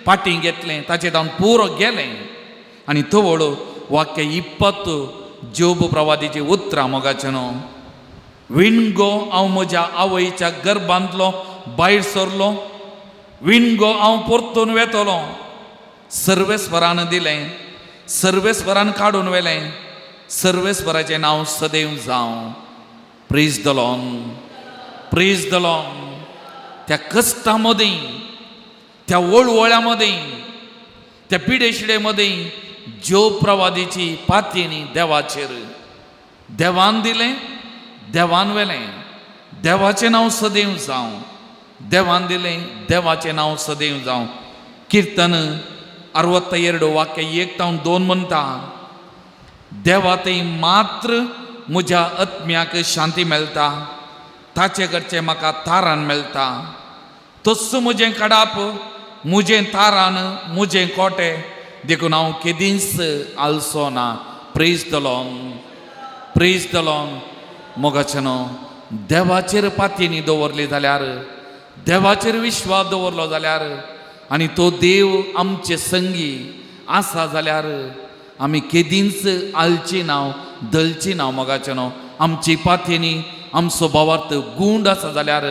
A: पाटी घेतलें ताचें जावन पुरो गेलें आनी तो वळो वाक्य 20 जोब प्रवादीची उतरां मोगाचेनो विणगो हांव म्हज्या आवयच्या गर्भांतलो भायर सरलो विणगो हांव परतून वेतलो सर्वेस्वरान दिलें सर्वेस्परान काडून व्हेलें. सर्वेस्पराचें नांव सदैव जावं. Praise the lord, praise the Lord. त्या कश्टा मदीं, त्या वळवळ्यामध्ये, त्या पिडेशिडेमध्ये ज्यो प्रवादीची पातयेनी देवाचेर देवान दिलें, देवान व्हेलें. देवाचें नांव सदैव जावं. देवान दिलें, देवाचें नांव सदैव जावं. कीर्तन 62 वाक्य 1 ते 2 म्हणटा, देवा थंय मात्र म्हज्या आत्म्याक शांती मेळटा. ताचे कडचे म्हाका तारण मेळटा. तस्स म्हजें कडाप, म्हजें तारण, म्हजें कोटे देखून हांव केदींच आलसो ना. Praise the lord, praise the lord. मोगाचेनो, देवाचेर पातयेनी दवरली जाल्यार, देवाचेर विश्वास दवरलो जाल्यार, आनी तो देव आमचे संगी आसा जाल्यार आमी केदींच आलची नांव, दलची नांव. मोगाचेनो, आमची पातयेनी आमचो भावार्थ गूंड आसा जाल्यार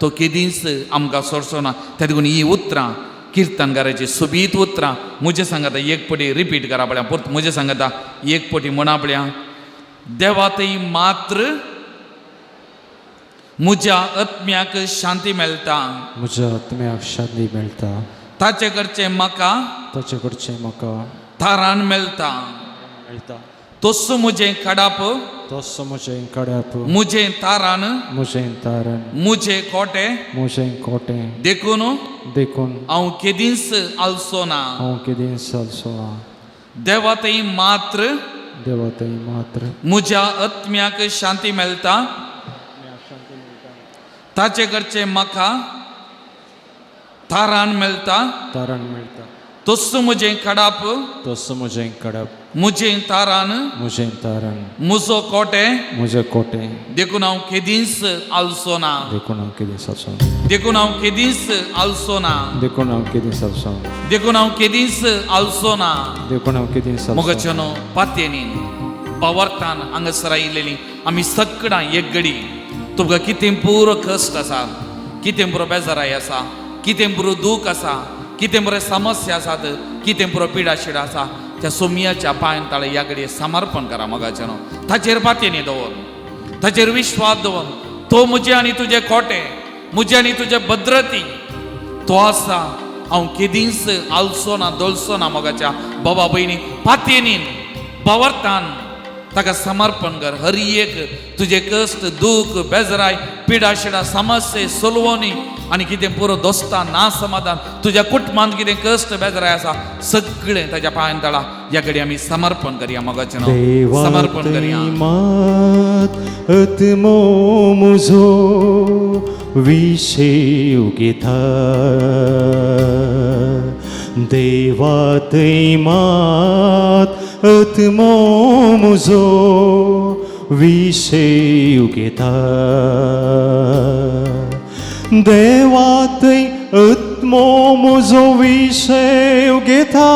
A: तो केदींच आमकां सोडचो ना. त्या देखून ही उतरां किर्तनकाराची सोबीत उतरां म्हजे सांगाता एक पटी रिपीट करा पळया. परत म्हजे सांगाता एक पटी म्हणा पळया. देवा थंय मात्र म्हज्या आत्म्याक शांती मेळटा.
B: म्हज्या आत्म्याक शांती मेळटा.
A: ताचे कडचे म्हाका,
B: ताचे कडचें म्हाका
A: तारण मेळटा.
B: मेळटा.
A: तस्स म्हजें कडाप,
B: तस्सो म्हजें कडाप,
A: म्हजें तारण,
B: म्हजें तारण,
A: म्हजें कोटे
B: म्हजें कोटें
A: देखून
B: देखून
A: हांव केदींच आलसो ना.
B: हांव केदींच आलसो ना.
A: देवा थंय मात्र
B: देवा थंय मात्र
A: म्हज्या आत्म्याक शांती मेळटा. ताचे कडचे म्हाका तारण मेळटा.
B: तारण मेळटा.
A: तस्स म्हजें कडाप,
B: तस्सो म्हजें कडाप,
A: म्हजें तारण,
B: म्हजें तारण,
A: म्हजो कोटे
B: म्हजें कोटें
A: देखून हांव केदींच आलसो ना.
B: देखून हांव केदींच आलसो ना.
A: देखून हांव केदींच आलसो ना.
B: देखून हांव केदींच आलसो ना.
A: देखून हांव केदींच आलसो ना.
B: देखून हांव केदींच आलसो ना.
A: मोगाचेनो, पातयेनीन भावार्थान हांगासर आयिल्लीं आमी सगळां एक घडी तुमकां कितें पुरो कश्ट आसा, कितें पुरो बेजाराय आसा, कितें पुरो दूख आसा, कितें बरें समस्या आसात, कितें पुरो पिडाशिडा आसा, त्या सोमयाच्या पांय ताळे ह्या घडये समर्पण करा. मोगाचेनो, ताचेर पातयेनी दवर, ताचेर विश्वास दवर. तो म्हजे आनी तुजे कोटे, म्हजे आनी तुजे भद्रती तो आसा. हांव केदींच आलसो ना, दलसो ना. मोगाच्या बाबा भयणी, पातयेनीन भावार्थान ताका समर्पण कर. हर एक तुजे कश्ट, दूख, बेजाराय, पिडाशिडा, समस्या, सोलवणी आनी कितें पुरो दोस्ता ना समाधान, तुज्या कुटुंबांत कितें कश्ट बेजाराय आसा, सगळें ताच्या पांयां तळा ह्या घडी आमी समर्पण करया. मोगाचें नांव समर्पण करया.
B: मात आत्मो म्हजो विशेव घेता. देवा थंय मात आत्मो म्हजो विशेव घेता. देवा थंय आत्मो म्हजो विशेव घेता.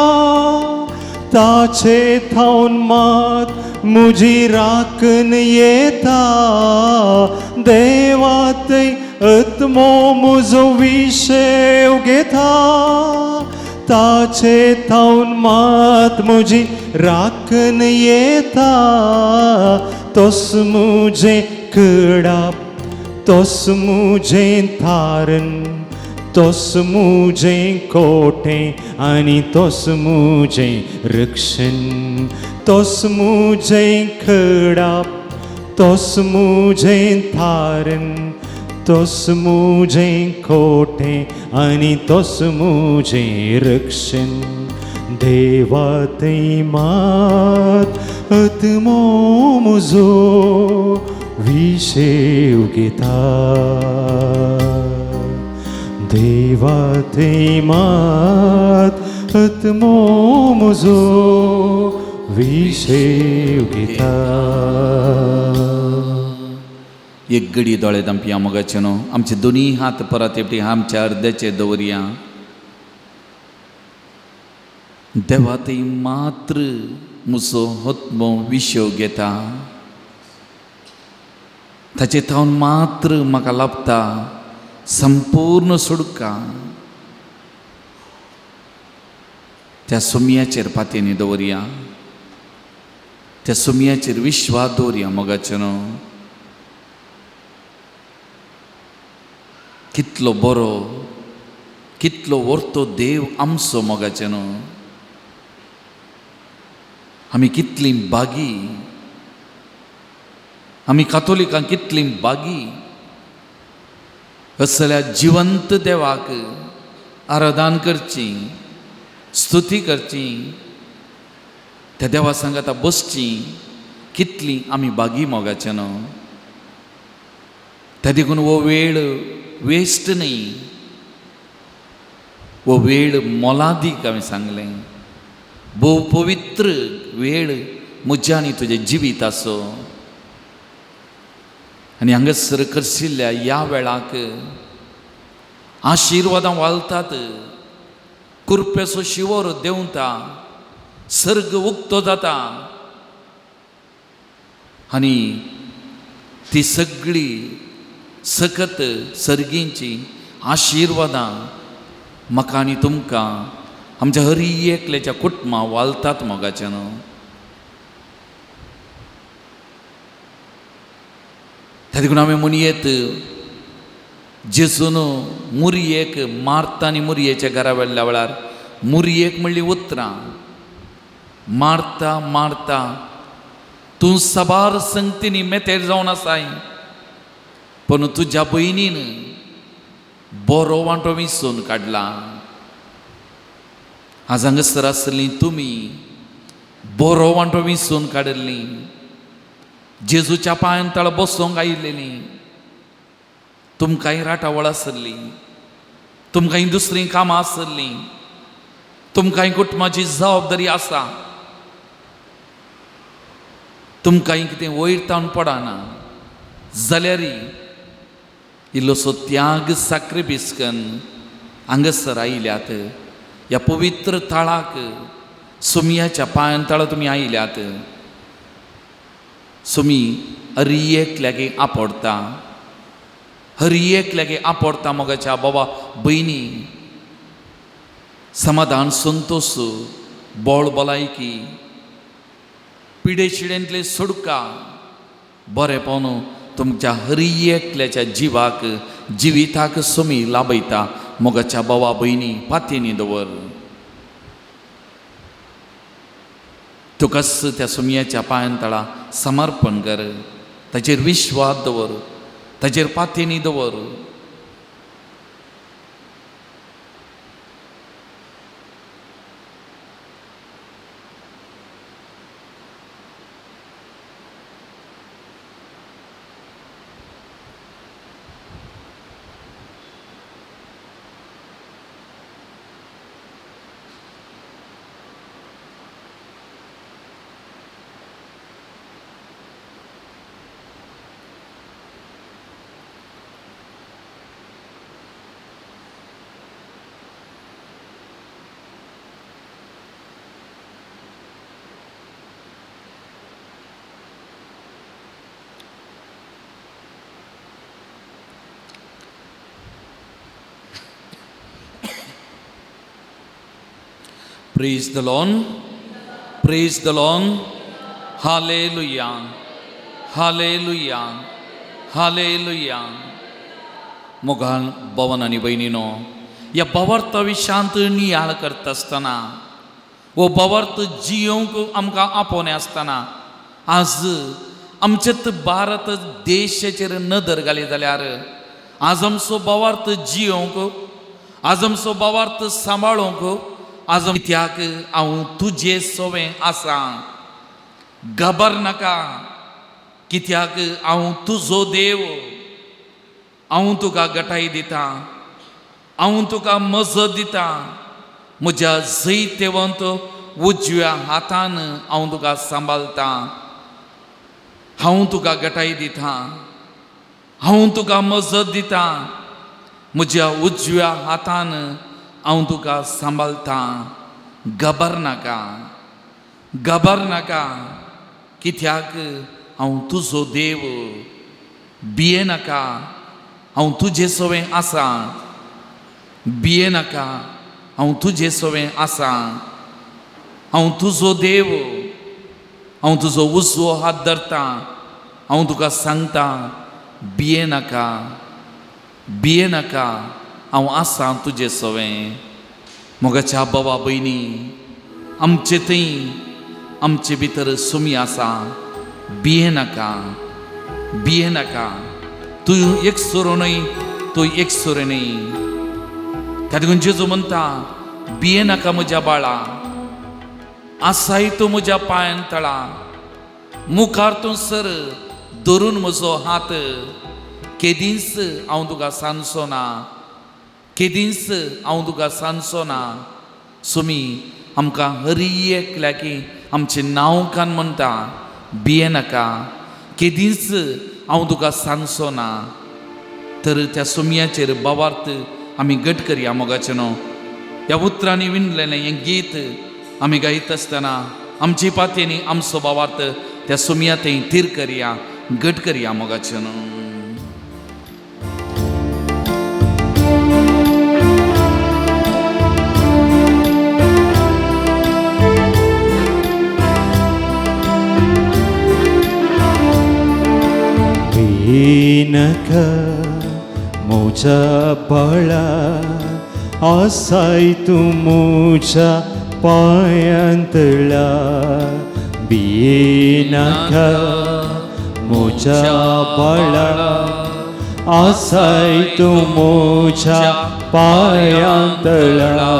B: ताचे थावन मात म्हजी राखण येता. देवा थंय आत्मो म्हजो विशेव घेता. ताचे थावन मात म्हजी राखण येता. तोस म्हजें कडाप, तोस म्हजें तारण, तोस म्हजें कोटें आनी तोस म्हजें रक्षण. तोस म्हजें कडाप, तोस म्हजें तारण, तोस म्हजें कोटें आनी तोस म्हजें रक्षण. देवा थंय मात आत्मो म्हजो विशेव घेता. देवा थंय मात आत्मो म्हजो विशेव घेता.
A: एक घडी दोळे धांपया. मोगाचेनो, आमचे दोनी हात परत एपटी आमच्या अर्द्याचे दवरया. देवा थंय मात्र म्हजो आत्मो विशेव घेता. ताचे थावन मात्र म्हाका लाभता संपूर्ण सुडका. त्या सुमयाचेर पातयेनी दवरया, त्या सुमयाचेर विश्वास दवरया मोगाचे न्हू. कितलो बरो, कितलो व्हरतो देव आमचो मोगाचे न्हू. आमी कितलीं बागी, आमी कातोलिकां कितलीं बागी. असल्या जिवंत देवाक आराधन करची, स्तुती करची, त्या देवा सांगाता बसची. कितलीं आमी बागी मोगाचे न्हू. त्या देखून हो वेळ वेस्ट न्ही, हो वेळ मोलादीक आमी सांगलें. भोव पवित्र वेळ म्हज्या आनी तुजें जिवीत आसो. आनी हांगासर करशिल्ल्या ह्या वेळाक आशिर्वादां वालतात. कुरपेचो शिवर देंवता, सर्ग उक्तो जाता आनी ती सगळी सकत सर्गींची आशिर्वादां म्हाका आनी तुमकां आमच्या हर एकल्याच्या कुटुंबां वालतात मोगाचे न्हू. त्या देखून हांवें म्हणयेत जेजून मुरयेक मार्ता आनी मुरयेच्या घरा वेल्ल्या वेळार मुरयेक म्हणली उतरां, मार्ता मार्ता तूं साबार संगतींनी मेतेर जावन आसाय, पण तुज्या भयणीन बरो वांटो विसरून काडला. आज हांगासर आसलीं तुमी बरो वांटो विसरून काडिल्लीं, जेजूच्या पांयां बसोंक आयिल्लीं. तुमकांय राटावळ आसली, तुमकांय दुसरीं कामां आसलीं, तुमकांय कुटुंबाची जबाबदारी आसा, तुमकांय कितें वयर तावन पडना जाल्यार इल्लोसो त्याग साक्रिफीस करून हांगासर आयल्यात. ह्या पवित्र थाळाक सुमयाच्या पांयां तळा तुमी आयल्यात. सुमी हर एक लागी आपडता, हर एक लागी आपडता मोगाच्या बाबा भयणी. समाधान, संतोष, बोळ भलायकी, पिडे शिडेंतले सुडका, बरेपण तुमच्या हर एकल्याच्या जिवाक जिविताक सुमी लाभयता मोगाच्या बाबा भयणी. पातयेनी दवर. तुकाच त्या सुमयाच्या पांयां तळा समर्पण कर. ताचेर विश्वास दवर, ताचेर पातयेनी दवर. Praise the Lord. Praise the Lord. Hallelujah. Hallelujah. Hallelujah. मोगाल भवन आनी भयणीनो, ह्या भवर्त विशांत नियाळ करता आसतना, वो भवर्त जियोंक आमकां आपोवने आसतना, आज आमचेत भारत देशाचेर नदर घाली जाल्यार आज आमचो भवर्त जियोंक, आज आमचो भवर्त सांबाळूंक, आज कित्याक हांव तुजें सोवें आसा. घाबर नाका, कित्याक हांव तुजो देव. हांव तुका गटाय दिता, हांव तुका मजत दिता. म्हज्या जैतेवंत उजव्या हातान हांव तुका सांबाळटा. हांव तुका गटाय दिता, हांव तुका मजत दिता. म्हज्या उजव्या हातान हांव तुका सांबाळटा. घाबर नाका, घाबर नाका, कित्याक हांव तुजो देव. भिये नाका, हांव तुजें सोवें आसा. भिये नाका, हांव तुजें सोवें आसा. हांव तुजो देव, हांव तुजो उजवो हात धरतां, हांव तुका सांगता भिये नाका, भिये नाका, हांव आसां तुजे सवें. मोगाच्या भावा भयणी, आमचे थंय आमचे भितर सुमी आसा. भिये नाका, भिये नाका. तूं एकसुरो न्हय, तूं एकसुरे न्हय. त्या देखून जेजू म्हणटा भिये नाका म्हज्या बाळा, आसाय तूं म्हज्या पांयां तळा. मुखार तूं सर धरून म्हजो हात. केदींच हांव तुका सांडचो ना, केदींच हांव तुका सांडचो ना. सुमी आमकां हर एकल्या की आमचें नांव कान म्हणटा भिये नाका, केदींच हांव तुका सांडचो ना. तर त्या सुमयाचेर भावार्थ आमी घट करया मोगाचें न्हू. ह्या उतरांनी विणलेलें हें गीत आमी गायत आसतना आमचे पातयेंनी आमचो भावार्थ त्या सुमया थंय थीर करया, घट करया मोगाचें न्हू.
B: भिये नाका म्हज्या बाळा, आसाय तूं म्हज्या पांयां तळा. भिये नाका म्हज्या बाळा, आसाय तूं म्हज्या पांयां तळा.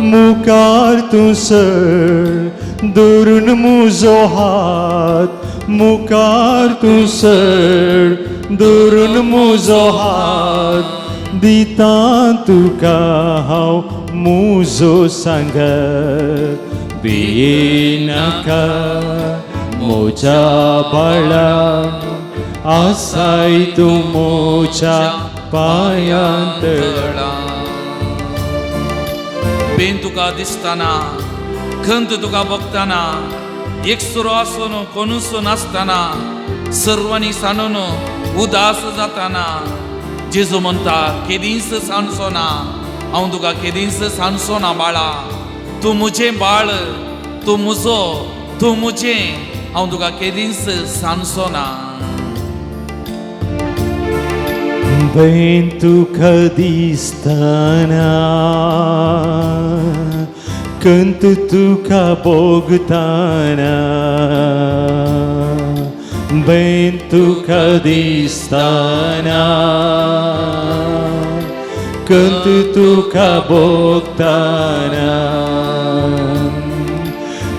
B: मुखार तूं सर धरून म्हजो हात. मुखार तूं सर धरून म्हजो हात. दिता तुका हांव म्हजो सांगात. भिये नाका म्हज्या बाळा, आसाय तूं म्हज्या पांयां तळा.
A: पेन तुका दिसताना, खंत तुका भोगताना, एकसुरो आसून कोणूच नासतना, सर्वांनी सांडून उदास जाताना, जेजू म्हणटा केदींच सांडचो ना, हांव तुका केदींच सांडचो ना बाळा. तूं म्हजें बाळ, तूं म्हजो, तूं म्हजें, हांव तुका केदींच सांडचो ना.
B: बेन तुका दिसताना, कंत तुका भोगताना. बेन तुका दिसताना, कंत तुका भोगताना.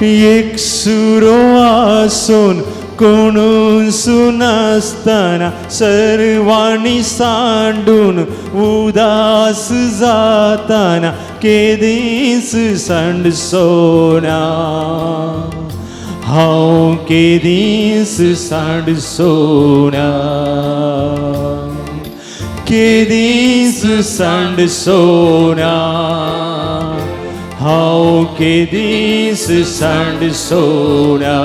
B: एकसुरो आसून कोणूच नासतना, सर्वांनी सांडून उदास जाताना, केदींच सांडचो ना. हांव केदींच सांडचो ना, केदींच सांडचो ना. हांव केदींच सांडचो ना.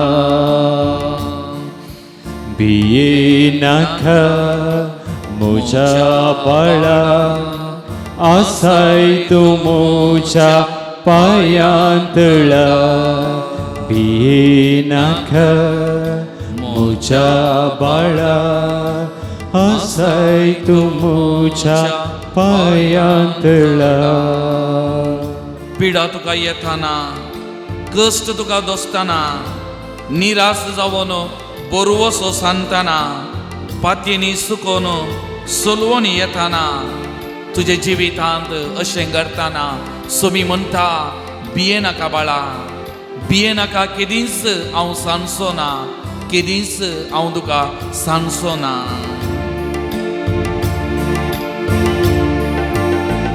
B: भिये नाका म्हज्या बाळा, आसाय तूं म्हज्या पांयां तळा. भिये नाका म्हज्या बाळा, आसाय तूं म्हज्या पांयां तळा.
A: पिडा तुका येताना, कश्ट तुका दोसताना, निराश जावन बरवसो सांगताना, पातयेंनी सुकोवन सोलवून येताना, तुजे जिवितांत अशें घडताना सुमी म्हणटा भिये नाका बाळा, भिये नाका. केदींच हांव सांडचो ना, केदींच हांव तुका सांडचो ना.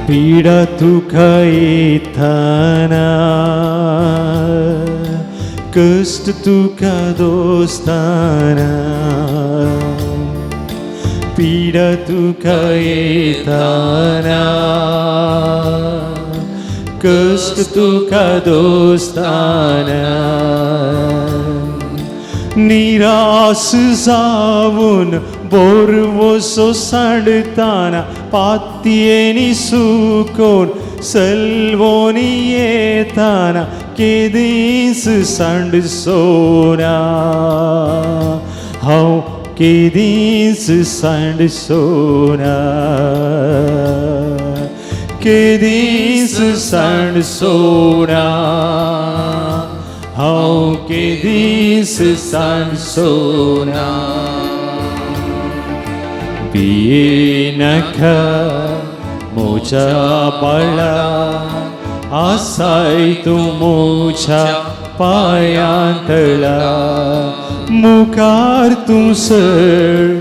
B: पिडा तुका येताना, कश्ट तुका दोसताना. पिडा तुका येताना, कश्ट तुका दोसताना. निराश जाऊन बोरवो सांडताना पातयेनी सुकोन सलवोनी येताना केदीस सांडसोना हांव केदीस सांडसोना केदीस सांडसोना हांव केदीस सांडसोना बियेनाका मोच्या बाळा आसाय तूं मोच्या पायांतळा मुखार तूं सर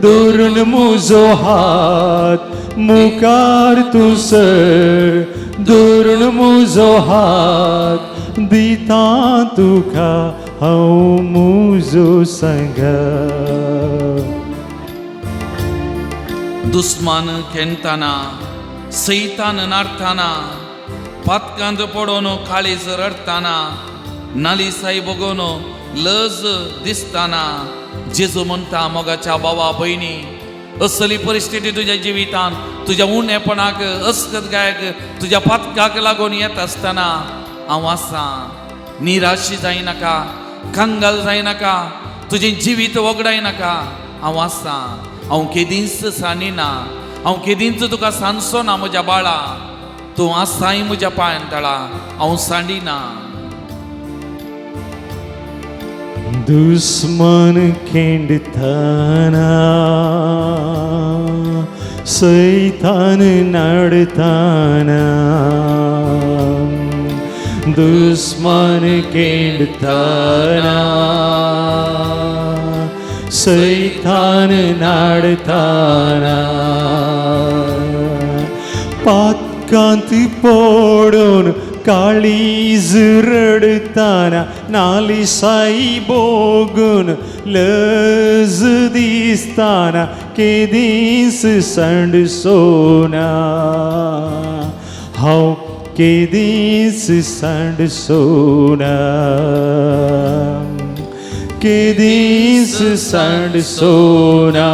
B: दवरून म्हजो हात मुखार तूं सर दवरून म्हजो हात दिता तुका हांव म्हजो संग
A: दुस्मान खेळटाना सैतान नाडटाना पातकांत पडोन काळीज रडटाना नालिसाई बघून लज दिसताना जेजू म्हणटा मोगाच्या भावा भयणी असली परिस्थिती तुझ्या जिवितान तुझ्या उणेपणाक अस्कतगायक तुझ्या पातकाक लागून येत असताना हांव आसा निराशी जायनाका कंगाल जायनाका तुझें जिवीत वगडाय नाका हांव आसा हांव केदींच सानिना हांव केदींच तुका सांडचो ना म्हज्या बाळा तूं आसाय म्हज्या पांयांतळा हांव सांडिना
B: दुस्मान खेंडताना सैतान नाडताना दुस्मान खेंडताना सैतान नाडताना पातकांत पडून काळीज रडताना नालिसाई बोगून लज दिसताना केदीस सांडसोना हांव केदीस सांडसोना केदीस सांडसोना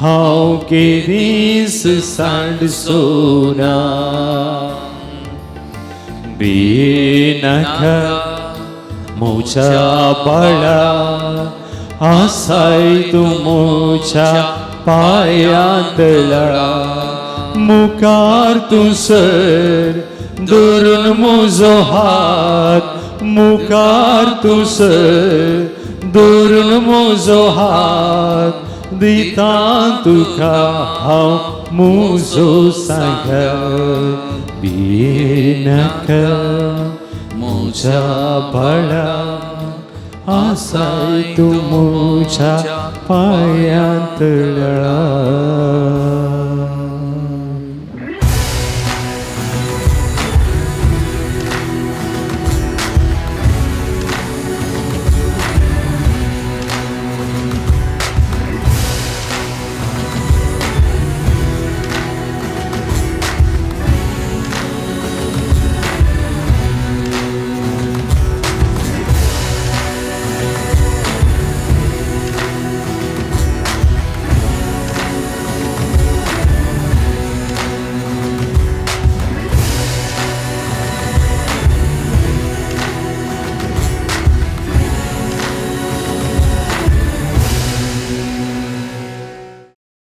B: हांव केदीस सांडसोना बियेनाका मोच्या बाळा आसाय तूं मोच्या पायांतळा मुखार तूं सर दवरून म्हजो हात मुखार तूं सर दवरून म्हजो हात दिता तुका हांव म्हजो सांग बियेनाका मोच्या बाळा आसाय तूं मोच्या पायांतळा